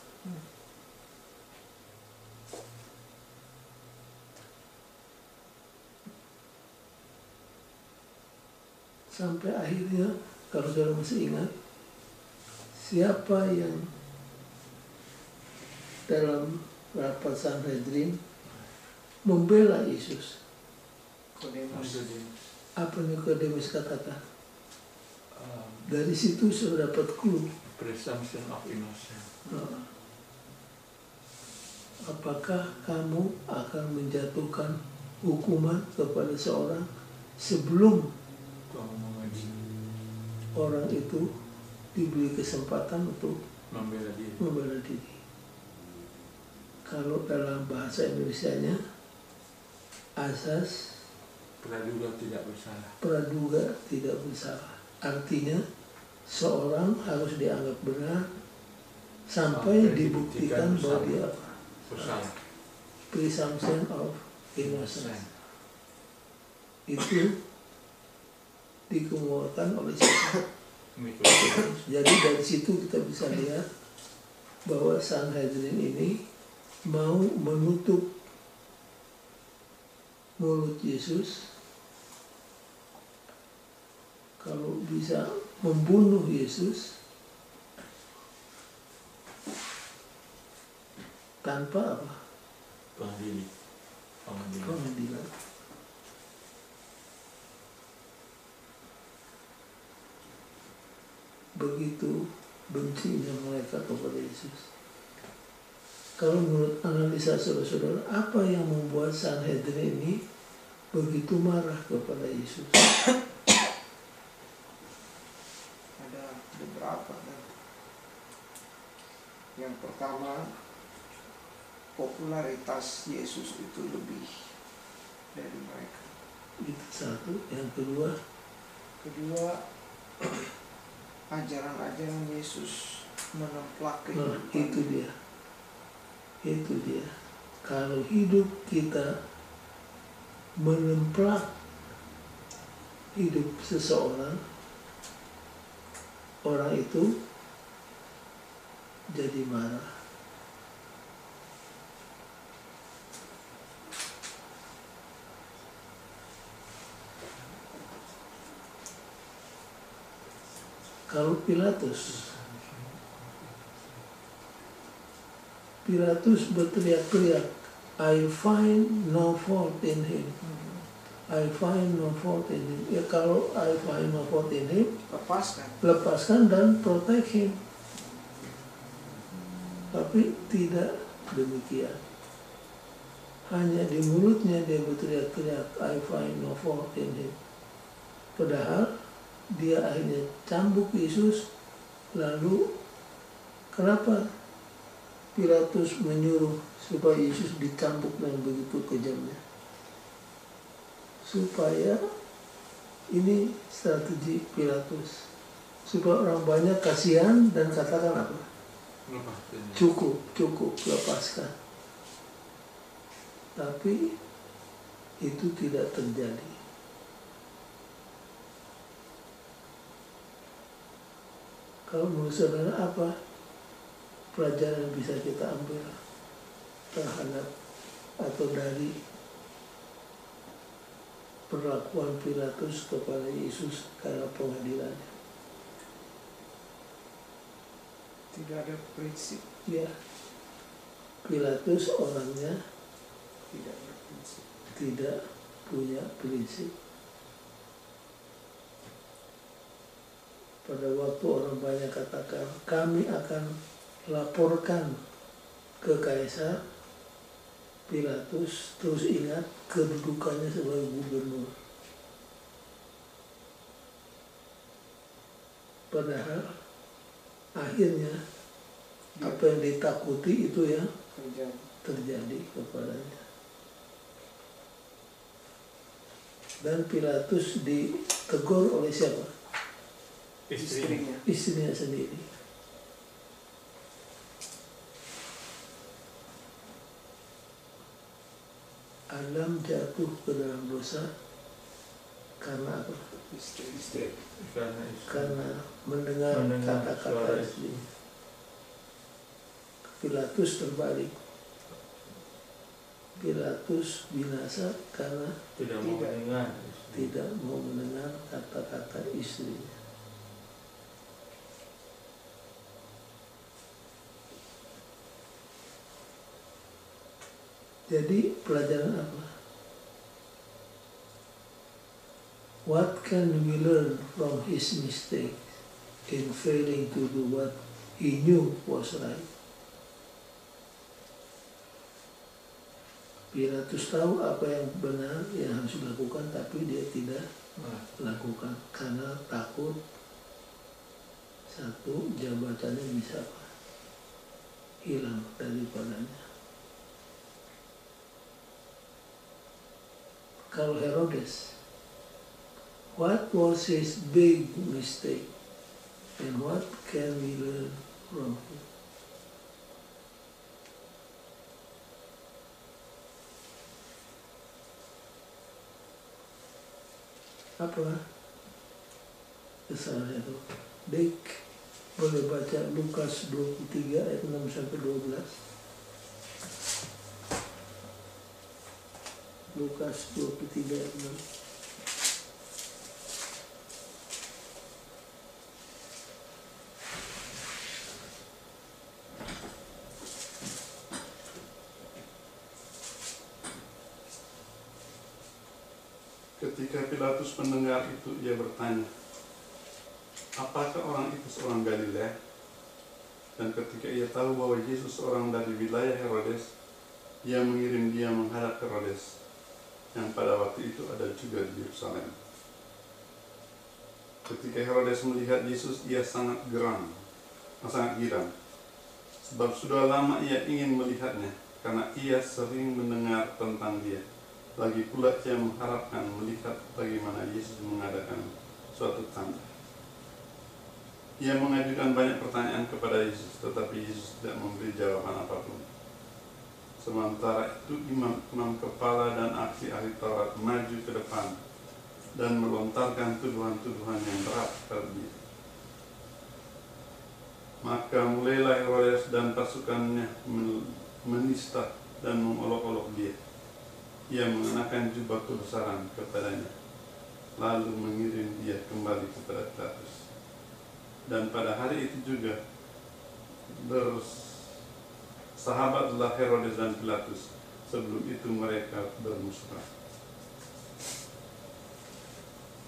Sampai akhirnya, kalau saudara masih ingat, siapa yang dalam rapat Sanhedrin membela Yesus? Nikodemus. Apa Nikodemus katakan? Dari situ saya dapat clue. Presumption of innocence. Apakah kamu akan menjatuhkan hukuman kepada seorang sebelum Kamu mengaji orang itu diberi kesempatan untuk membela diri. membela diri? Kalau dalam bahasa Indonesianya, asas Praduga tidak bersalah. praduga tidak bersalah. Artinya seorang harus dianggap benar sampai dibuktikan bahwa dia Bersalah. presumption of innocence. Itu dikemukakan oleh siapa? Nikodemus. Jadi dari situ kita bisa lihat bahwa Sanhedrin ini mau menutup mulut Yesus, kalau bisa membunuh Yesus tanpa apa? Pengadilan. Begitu bencinya mereka kepada Yesus. Kalau menurut analisa saudara-saudara, apa yang membuat Sanhedrin ini begitu marah kepada Yesus? Ada beberapa kan. Yang pertama, popularitas Yesus itu lebih dari mereka. Itu satu. Yang kedua, ajaran-ajaran Yesus menemplak nah, kehidupan. itu dia. Kalau hidup kita menemplak hidup seseorang, orang itu jadi marah. Kalau Pilatus berteriak-teriak, I find no fault in him. I find no fault in him. Ya kalau I find no fault in him, lepaskan dan protect him. Tapi tidak demikian. Hanya di mulutnya dia berteriak-teriak, I find no fault in him. Padahal dia akhirnya cambuk Yesus. Lalu kenapa Pilatus menyuruh supaya Yesus dicambuk dengan begitu kejamnya? Supaya ini strategi Pilatus, supaya orang banyak kasihan dan katakan apa? Cukup, lepaskan. Tapi itu tidak terjadi. Kalau menurut saudara apa pelajaran yang bisa kita ambil terhadap atau dari perlakuan Pilatus kepada Yesus karena pengadilannya? Tidak ada prinsip. Ya, Pilatus orangnya Tidak ada prinsip. tidak punya prinsip. Pada waktu orang banyak katakan, kami akan laporkan ke Kaisar, Pilatus terus ingat kedudukannya sebagai gubernur. Padahal akhirnya apa yang ditakuti itu yang terjadi kepadanya. Dan Pilatus ditegur oleh siapa? Istrinya. Istrinya sendiri. Adam jatuh ke dalam dosa karena apa? Istri. Karena mendengar kata-kata istri. Pilatus terbalik. Pilatus binasa karena Tidak mau mendengar. tidak mau mendengar kata-kata istrinya. Jadi pelajaran apa? What can we learn from his mistake in failing to do what he knew was right? Pilatus tahu apa yang benar yang harus dilakukan, tapi dia tidak lakukan karena takut satu, jabatannya bisa hilang daripadanya. Kalau Herodes, what was his big mistake and what can we learn from him? Apa kesalahan itu? Dek, boleh baca Lukas 23 ayat 6 sampai 12. Lukas 23 ayat 6. Ketika Pilatus mendengar itu, ia bertanya, apakah orang itu seorang Galilea? Dan ketika ia tahu bahwa Yesus seorang dari wilayah Herodes, ia mengirim dia menghadap Herodes, yang pada waktu itu ada juga di Yerusalem. Ketika Herodes melihat Yesus, ia sangat girang, sebab sudah lama ia ingin melihatnya, karena ia sering mendengar tentang dia. Lagi pula ia mengharapkan melihat bagaimana Yesus mengadakan suatu tanda. Ia mengajukan banyak pertanyaan kepada Yesus, tetapi Yesus tidak memberi jawaban apapun. Sementara itu imam-imam kepala dan ahli Taurat maju ke depan dan melontarkan tuduhan-tuduhan yang berat terhadap dia. Maka mulailah Herodes dan pasukannya menista dan mengolok-olok dia. Ia mengenakan jubah kebesaran kepadanya, lalu mengirim dia kembali kepada Pilatus. Dan pada hari itu juga bersahabatlah Herodes dan Pilatus. Sebelum itu mereka bermusuhan.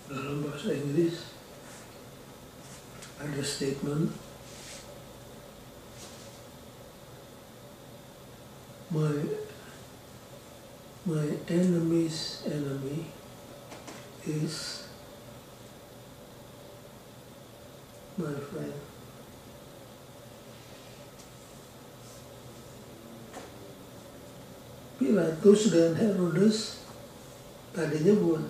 Dalam bahasa Inggris ada statement, my enemy's enemy is my friend. Pilatus dan Herodes tadinya bukan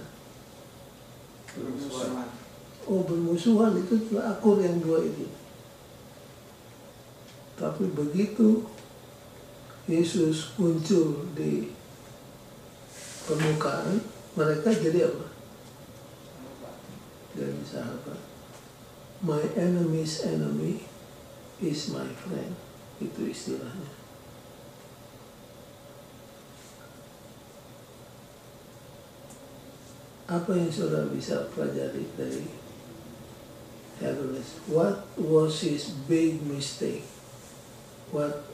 Bermusuhan. bermusuhan, itu telah akur yang dua itu. Tapi begitu Yesus muncul di permukaan, mereka jadi apa? Jadi sahabat. My enemy's enemy is my friend. Itu istilahnya. Apa yang saudara bisa pelajari dari Herodes? What was his big mistake? What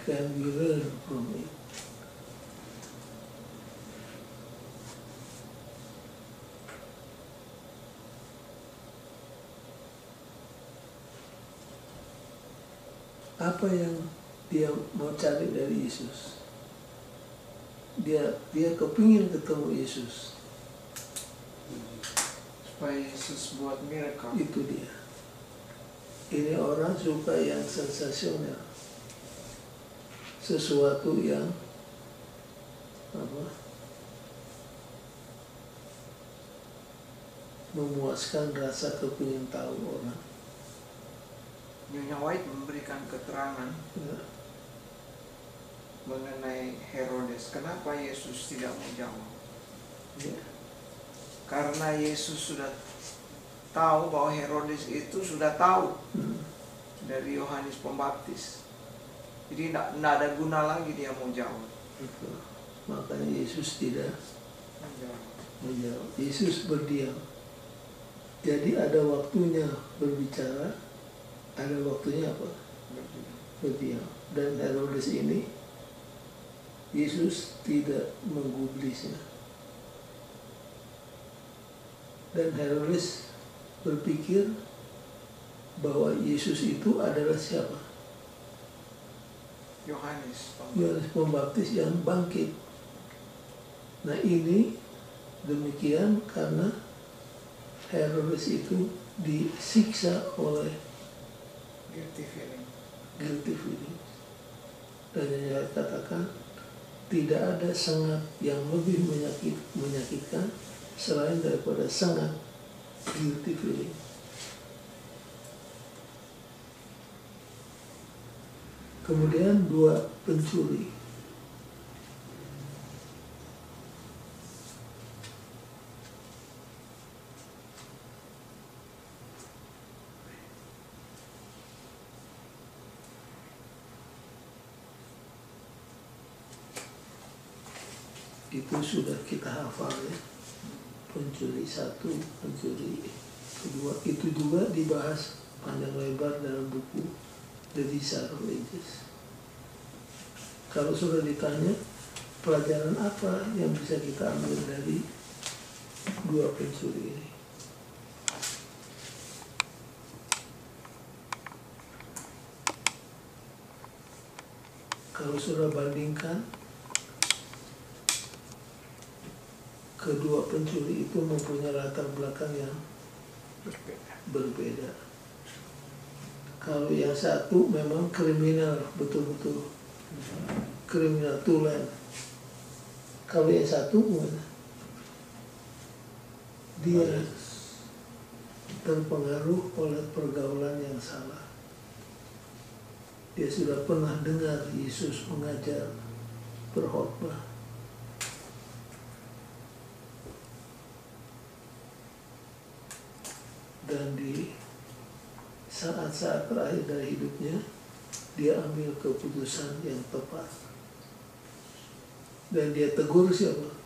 can we learn from it? Apa yang dia mau cari dari Yesus? Dia kepingin ketemu Yesus. Supaya Yesus buat miracle. Itu dia. Ini orang suka yang sensasional, sesuatu yang memuaskan rasa kepingin tahu orang. Nyonya White memberikan keterangan Ya. mengenai Herodes. Kenapa Yesus tidak mau jawab? Ya. Karena Yesus sudah tahu bahwa Herodes itu sudah tahu dari Yohanes Pembaptis. Jadi tidak ada guna lagi dia mau jawab. Betul. Makanya Yesus tidak Menjawab. menjawab. Yesus berdiam. Jadi ada waktunya berbicara, ada waktunya apa? Berdiam. Dan Herodes ini, Yesus tidak menggubrisnya. Dan Herodes berpikir bahwa Yesus itu adalah siapa? Yohanes. Yohanes Pembaptis yang bangkit. Nah ini demikian karena Herodes itu disiksa oleh Guilty feeling. guilty feeling. Dan yang saya katakan, tidak ada sengat yang lebih menyakitkan selain daripada sengat guilty feeling. Kemudian dua pencuri. Itu sudah kita hafal ya. Pencuri satu, pencuri kedua. Itu juga dibahas panjang lebar dalam buku The Desire of Ages. Kalau sudah ditanya, pelajaran apa yang bisa kita ambil dari dua pencuri ini? Kalau sudah bandingkan, kedua pencuri itu mempunyai latar belakang yang berbeda. Kalau yang satu memang kriminal, betul-betul kriminal tulen. Kalau yang satu gimana? Dia terpengaruh oleh pergaulan yang salah. Dia sudah pernah dengar Yesus mengajar, berkhotbah. Dan di saat-saat terakhir dari hidupnya, dia ambil keputusan yang tepat. Dan dia tegur siapa?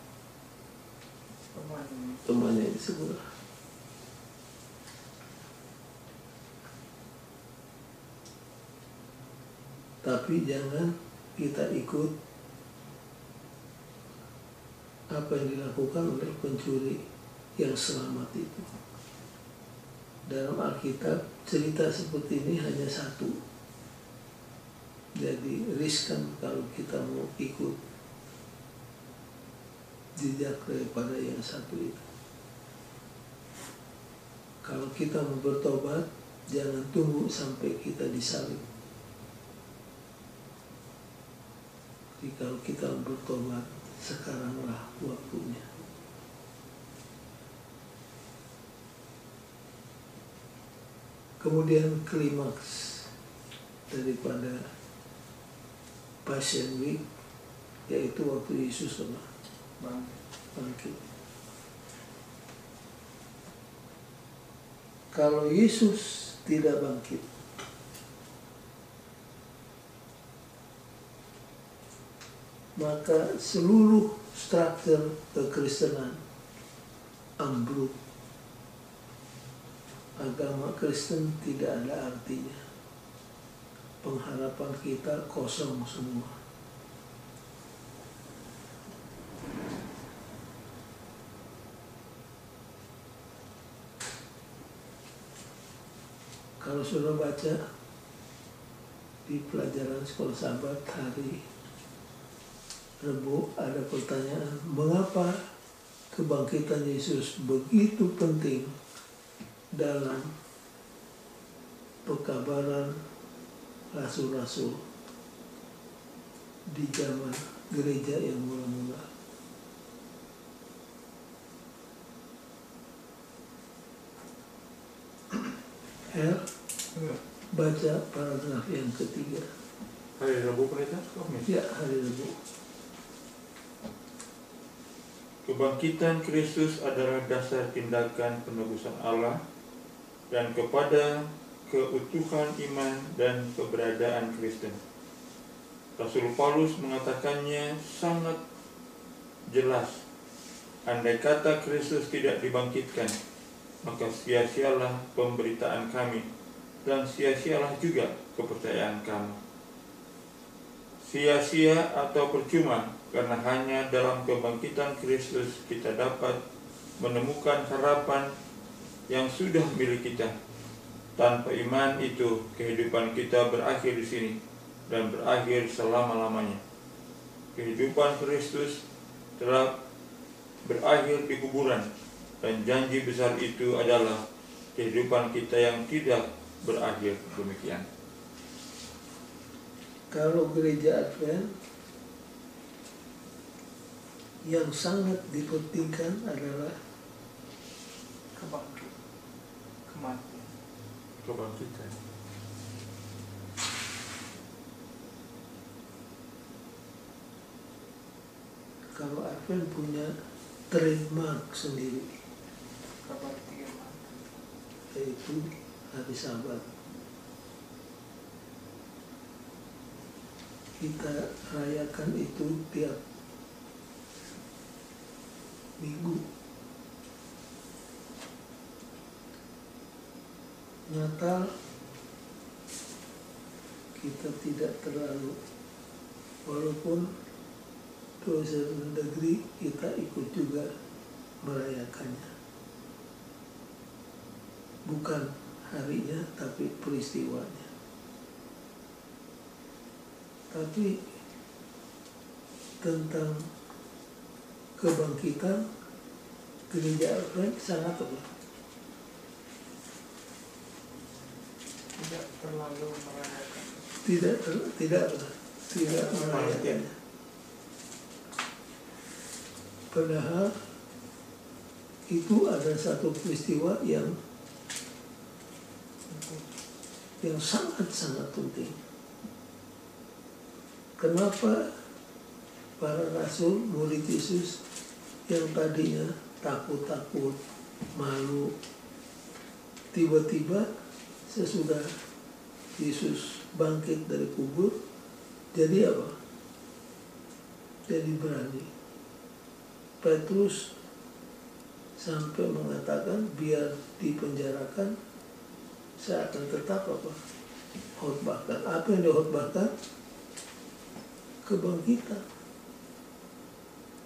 Temannya disebut. Tapi jangan kita ikut apa yang dilakukan oleh pencuri yang selamat itu. Dalam Alkitab cerita seperti ini hanya satu. Jadi riskan kalau kita mau ikut jejak daripada yang satu itu. Kalau kita mau bertobat, jangan tunggu sampai kita disalib. Jadi kalau kita mau bertobat, sekaranglah waktunya. Kemudian klimaks daripada Passion Week, yaitu waktu Yesus bangkit. Kalau Yesus tidak bangkit, maka seluruh struktur kekristenan ambruk. Agama Kristen tidak ada artinya. Pengharapan kita kosong semua. Kalau sudah baca di pelajaran sekolah sahabat hari Rebu ada pertanyaan, mengapa kebangkitan Yesus begitu penting dalam pekabaran rasul-rasul di zaman gereja yang mula-mula. Baca paragraf yang ketiga. Hari Rabu Pendeta? Ya, hari Rabu. Kebangkitan Kristus adalah dasar tindakan penebusan Allah dan kepada keutuhan iman dan keberadaan Kristen. Rasul Paulus mengatakannya sangat jelas. Andai kata Kristus tidak dibangkitkan, maka sia-sialah pemberitaan kami dan sia-sialah juga kepercayaan kamu. Sia-sia atau percuma, karena hanya dalam kebangkitan Kristus kita dapat menemukan harapan yang sudah milik kita. Tanpa iman itu, kehidupan kita berakhir di sini dan berakhir selama-lamanya. Kehidupan Kristus telah berakhir di kuburan, dan janji besar itu adalah kehidupan kita yang tidak berakhir demikian. Kalau gereja Advent, yang sangat dipentingkan adalah Kebangkitan. Kalau Advent punya trademark sendiri, yaitu hari Sabat. Kita rayakan itu tiap minggu. Natal kita tidak terlalu, walaupun dosa negeri kita ikut juga merayakannya. Bukan harinya, tapi peristiwanya. Tapi tentang kebangkitan, gereja Advent sangat tidak terlalu merayakan. Tidak merayakannya. Padahal itu ada satu peristiwa yang sangat-sangat penting. Kenapa para rasul, murid Yesus yang tadinya takut-takut, malu, tiba-tiba sesudah Yesus bangkit dari kubur, jadi apa? Jadi berani. Petrus sampai mengatakan, biar dipenjarakan, saya akan tetap khotbahkan. Apa yang dikhotbahkan?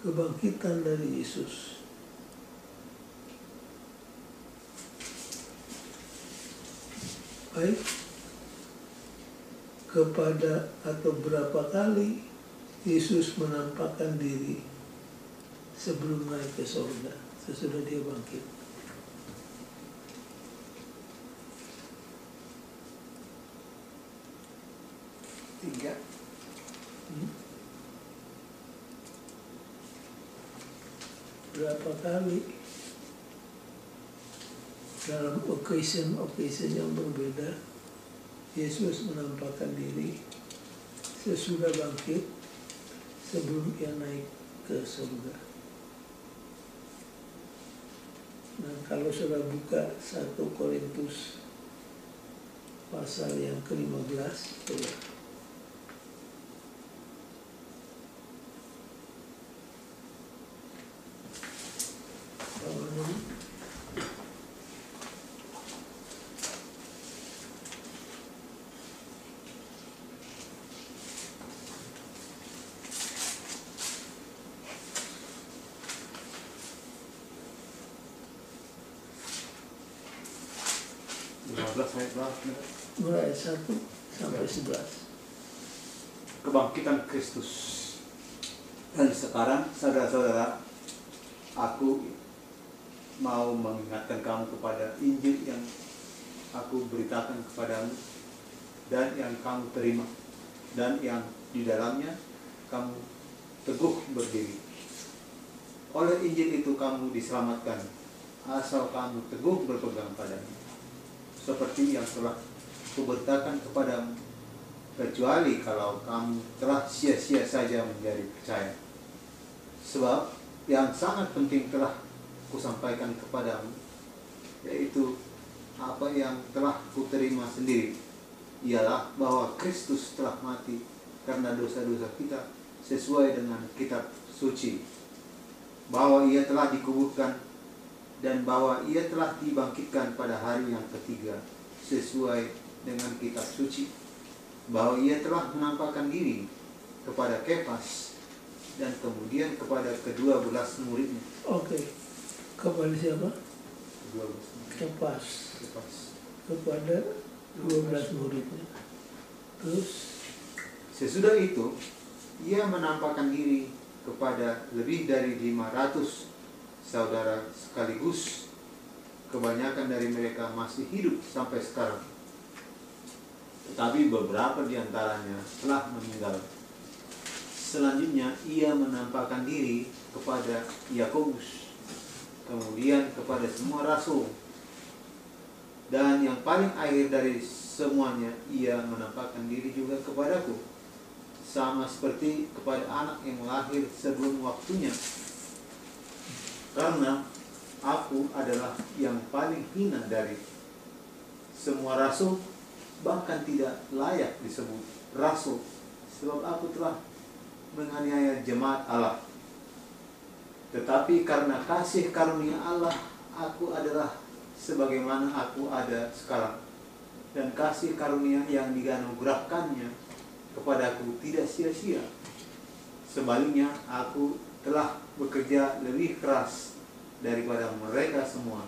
Kebangkitan dari Yesus. Baik, kepada atau berapa kali Yesus menampakkan diri sebelum naik ke surga, sesudah dia bangkit. Tiga. Berapa kali dalam occasion yang berbeda Yesus menampakkan diri sesudah bangkit, sebelum ia naik ke surga. Nah, kalau sudah buka 1 Korintus pasal yang ke-15, coba. Mulai 1 sampai 11. Kebangkitan Kristus. Dan sekarang, saudara-saudara, aku mau mengingatkan kamu kepada Injil yang aku beritakan kepadamu dan yang kamu terima dan yang di dalamnya kamu teguh berdiri. Oleh Injil itu kamu diselamatkan asal kamu teguh berpegang padanya, seperti yang telah kuberitakan kepadamu, kecuali kalau kamu telah sia-sia saja menjadi percaya. Sebab yang sangat penting telah kusampaikan kepadamu, yaitu apa yang telah kuterima sendiri, ialah bahwa Kristus telah mati karena dosa-dosa kita sesuai dengan kitab suci, bahwa ia telah dikuburkan dan bahwa ia telah dibangkitkan pada hari yang ketiga sesuai dengan kitab suci, bahwa ia telah menampakkan diri kepada Kefas dan kemudian kepada ke-12 muridnya. Oke. Kepada siapa? 12 Kefas. Kefas. Kepada 12 muridnya. Terus Sesudah itu ia menampakkan diri kepada lebih dari 500 saudara sekaligus. Kebanyakan dari mereka masih hidup sampai sekarang, tetapi beberapa di antaranya telah meninggal. Selanjutnya ia menampakkan diri kepada Yakobus, kemudian kepada semua rasul, dan yang paling akhir dari semuanya ia menampakkan diri juga kepadaku, sama seperti kepada anak yang lahir sebelum waktunya. Karena aku adalah yang paling hina dari semua rasul, bahkan tidak layak disebut rasul, sebab aku telah menganiaya jemaat Allah. Tetapi karena kasih karunia Allah, aku adalah sebagaimana aku ada sekarang. Dan kasih karunia yang dianugerahkannya kepadaku tidak sia-sia. Sebaliknya, aku telah bekerja lebih keras daripada mereka semua.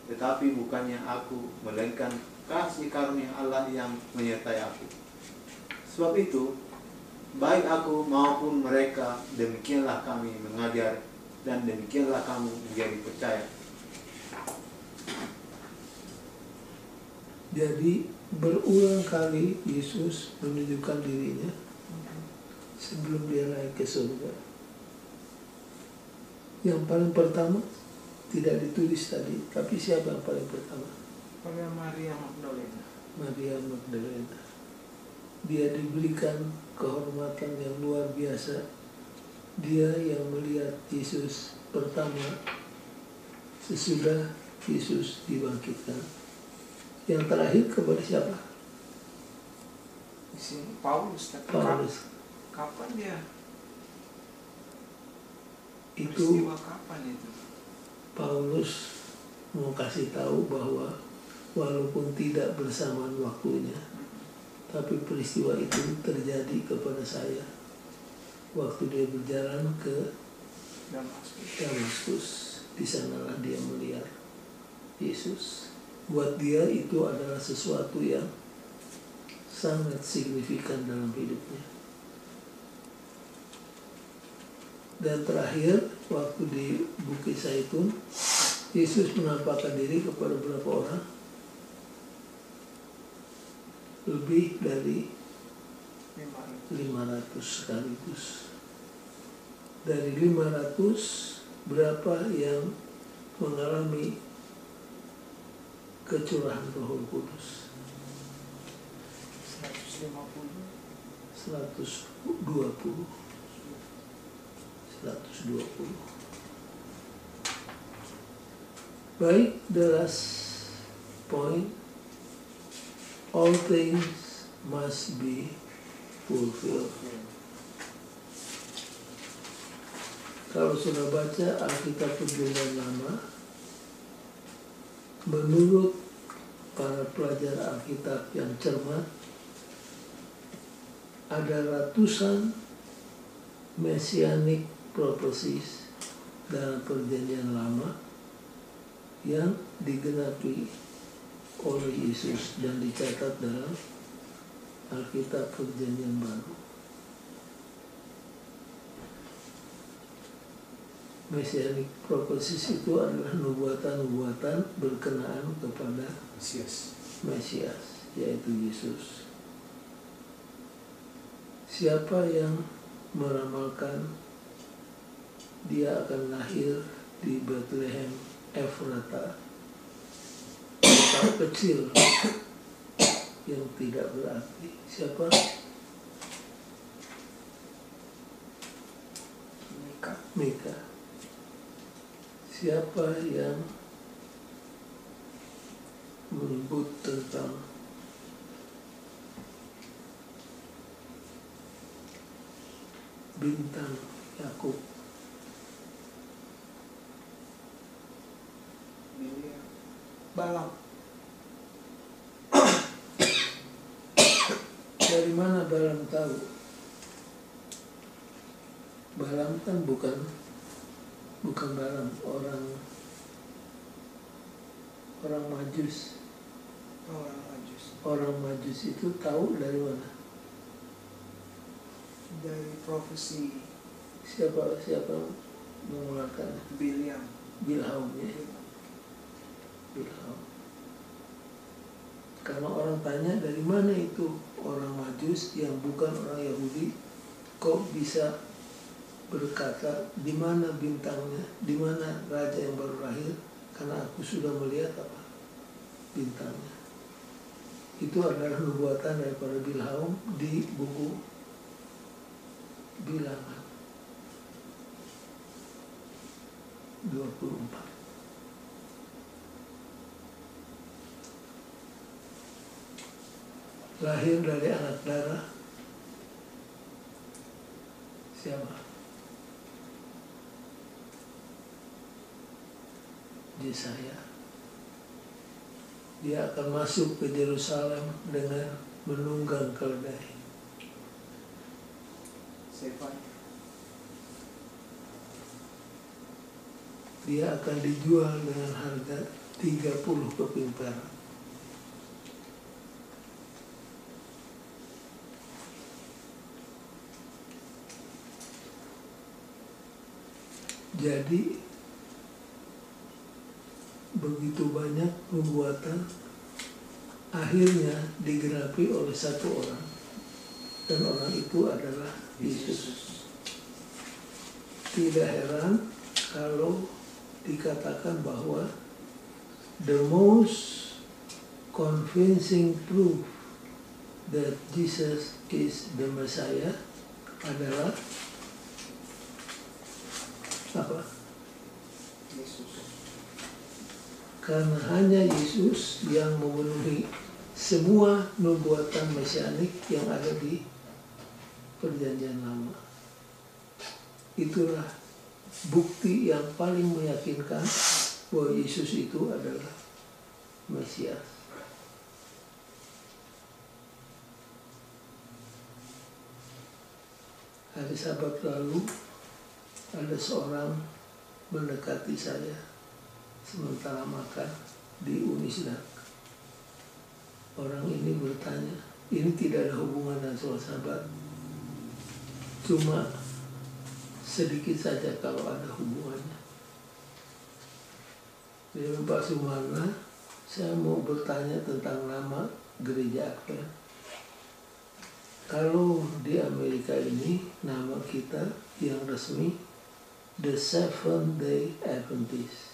Tetapi bukannya aku, melainkan kasih karunia Allah yang menyertai aku. Sebab itu, baik aku maupun mereka, demikianlah kami mengajar, dan demikianlah kamu menjadi percaya. jadi berulang kali Yesus menunjukkan dirinya sebelum dia naik ke surga. Yang paling pertama tidak ditulis tadi, tapi siapa yang paling pertama? Pada Maria Magdalena. Maria Magdalena. Dia diberikan kehormatan yang luar biasa. Dia yang melihat Yesus pertama sesudah Yesus dibangkitkan. Yang terakhir kepada siapa? Di sini Paulus, tapi Paulus. kapan dia? Itu Peristiwa kapan itu? Paulus mau kasih tahu bahwa walaupun tidak bersamaan waktunya, tapi peristiwa itu terjadi kepada saya waktu dia berjalan ke Damaskus. Di sanalah dia melihat Yesus. Buat dia itu adalah sesuatu yang sangat signifikan dalam hidupnya. Dan terakhir, waktu di Bukit Zaitun, Yesus menampakkan diri kepada berapa orang? Lebih dari 500 sekaligus. Dari 500, berapa yang mengalami kecurahan Roh Kudus? 150. 120. Baik, the last point, all things must be fulfilled. Kalau sudah baca Alkitab Perjanjian Lama, menurut para pelajar Alkitab yang cermat, ada ratusan messianic prophecies dalam Perjanjian Lama yang digenapi oleh Yesus dan dicatat dalam Alkitab Perjanjian Baru. Messianic prophecies itu adalah nubuatan-nubuatan berkenaan kepada Mesias, yaitu Yesus. Siapa yang meramalkan dia akan lahir di Bethlehem Efrata, kota kecil yang tidak berarti? Siapa? Mika. Siapa yang menyebut tentang bintang Yakub? Balaam. Dari mana Balaam tahu? Balaam kan bukan Balaam, orang Majus. Orang Majus. Orang Majus itu tahu dari mana? Dari profesi Siapa mengeluarkannya? Biliam. Bilhaum, ya. Bilhaum. Karena orang tanya dari mana itu orang Majus yang bukan orang Yahudi kok bisa berkata di mana bintangnya, di mana raja yang baru lahir, karena aku sudah melihat apa bintangnya. Itu adalah nubuatan daripada Bilhaum di buku Bilangan 24. Lahir dari anak darah siapa? Yesaya. Dia akan masuk ke Yerusalem dengan menunggang keledai. Sefan. Dia akan dijual dengan harga 30 keping perak. Jadi begitu banyak nubuatan akhirnya digenapi oleh satu orang, dan orang itu adalah Yesus. Tidak heran kalau dikatakan bahwa the most convincing proof that Jesus is the Messiah adalah apa? Yesus. Karena hanya Yesus yang memenuhi semua nubuatan mesianik yang ada di Perjanjian Lama. Itulah bukti yang paling meyakinkan bahwa Yesus itu adalah Mesias. Hari Sabat lalu ada seorang mendekati saya sementara makan di Unisdak. Orang ini bertanya, ini tidak ada hubungan dengan sholat Sabat, cuma sedikit saja kalau ada hubungannya. Dia Pak Sumarna, saya mau bertanya tentang nama gereja Advent. Kalau di Amerika ini nama kita yang resmi The Seventh-day Adventist.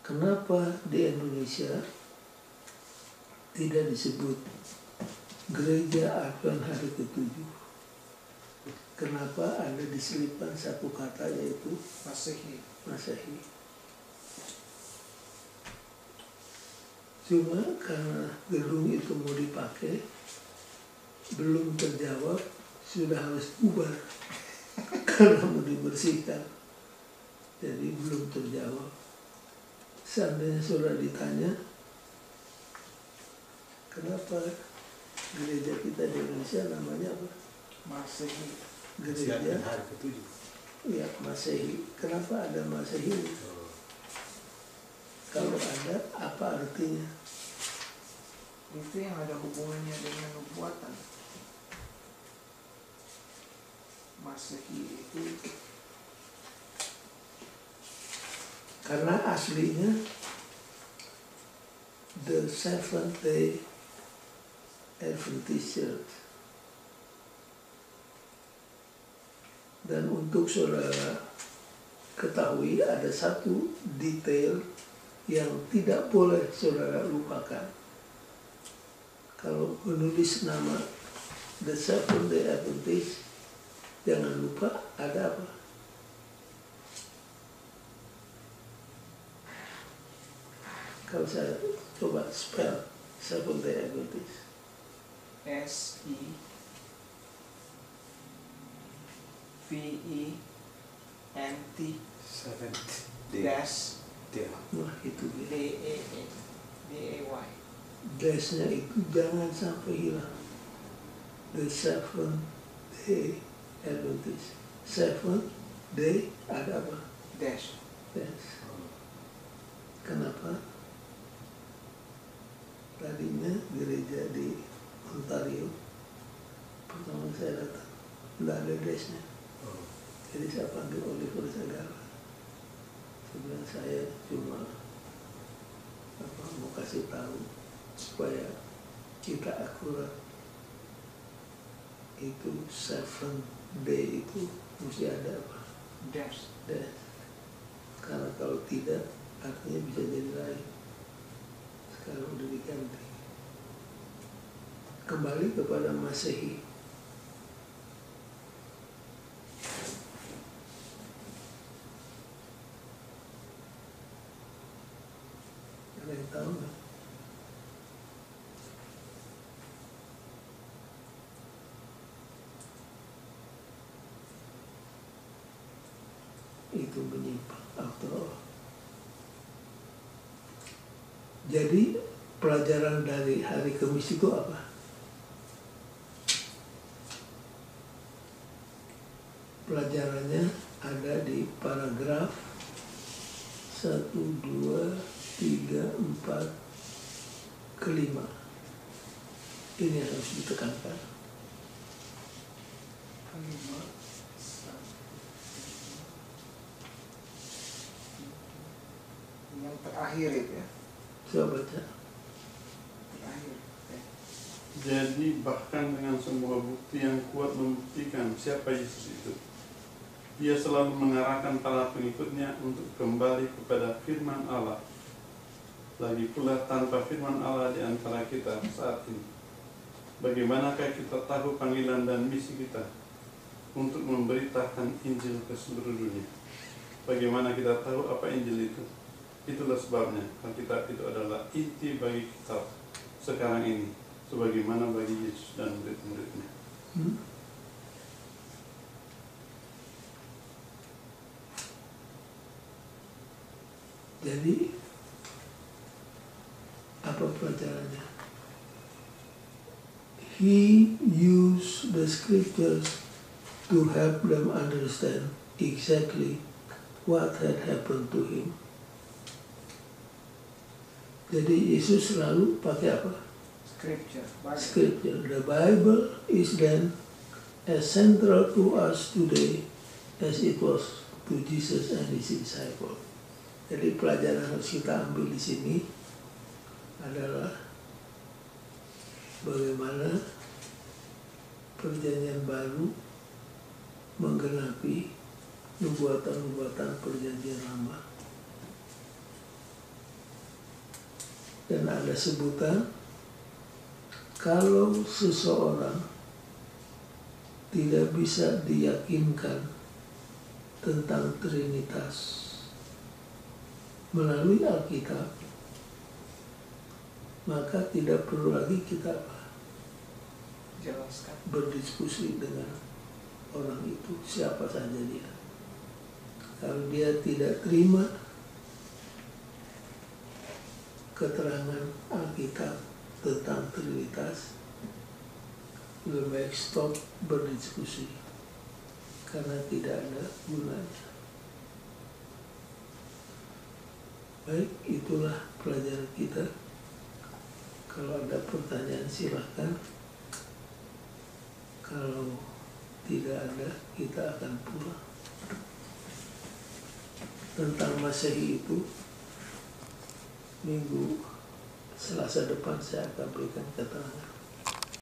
Kenapa di Indonesia tidak disebut Gereja Advent Hari ke-7? Kenapa ada diselipkan satu kata yaitu Masehi? Cuma karena gedung itu mau dipakai, belum terjawab, sudah harus bubar karena mau dibersihkan. Jadi belum terjawab. Seandainya sudah ditanya, kenapa gereja kita di Indonesia namanya apa? Masehi. Gereja Hari ke-7. ya Masehi. Kenapa ada Masehi? Kalau ada, apa artinya? Itu yang ada hubungannya dengan nubuatan. Masehi itu Karena aslinya The Seventh-day Adventist Church. Dan untuk saudara ketahui, ada satu detail yang tidak boleh saudara lupakan. Kalau menulis nama The Seventh-day Adventist, jangan lupa ada apa? Kalau saya coba spell Seventh-day Adventist. SEVENT Seventh day. dash Dia. Nah, itu dia. D-A-Y. Dash-nya itu jangan sampai hilang. The Seventh Day Adventist. Seventh Day ada apa? Dash. Dash. Kenapa? Tadinya gereja di Ontario, pertama saya datang, tidak ada dash-nya. Jadi saya panggil Oliver Sagala. Saya bilang saya cuma mau kasih tahu supaya kita akurat. Itu 7 day itu mesti ada apa? Dash. Dash. Karena kalau tidak artinya bisa jadi lain. Sekarang udah diganti. Kembali kepada Masehi. Ada yang tahu nggak? Itu menyimpang after all. Jadi pelajaran dari hari Kamis itu apa? Pelajarannya ada di paragraf 1, 2, 3, 4, kelima. Ini yang harus ditekankan. Yang terakhir itu ya. Coba baca. Terakhir. Jadi bahkan dengan semua bukti yang kuat membuktikan siapa Yesus itu, Dia selalu mengarahkan para pengikutnya untuk kembali kepada firman Allah. Lagi pula tanpa firman Allah di antara kita saat ini, bagaimanakah kita tahu panggilan dan misi kita untuk memberitakan Injil ke seluruh dunia? Bagaimana kita tahu apa Injil itu? Itulah sebabnya Alkitab itu adalah inti bagi kita sekarang ini, sebagaimana bagi Yesus dan murid-muridnya. Jadi apa pelajarannya? He used the scriptures to help them understand exactly what had happened to him. Jadi Yesus selalu pakai apa? Scripture. Scripture. The Bible is then as central to us today as it was to Jesus and his disciples. Jadi pelajaran yang harus kita ambil di sini adalah bagaimana perjanjian baru menggenapi nubuatan-nubuatan perjanjian lama. Dan ada sebutan, kalau seseorang tidak bisa diyakinkan tentang Trinitas melalui Alkitab, maka tidak perlu lagi kita Jelaskan. berdiskusi dengan orang itu, siapa saja dia. Kalau dia tidak terima keterangan Alkitab tentang Trinitas, lebih baik stop berdiskusi karena tidak ada gunanya. Baik, itulah pelajaran kita. Kalau ada pertanyaan silahkan. Kalau tidak ada, kita akan pulang. Tentang Masehi itu, minggu Selasa depan saya akan berikan keterangan.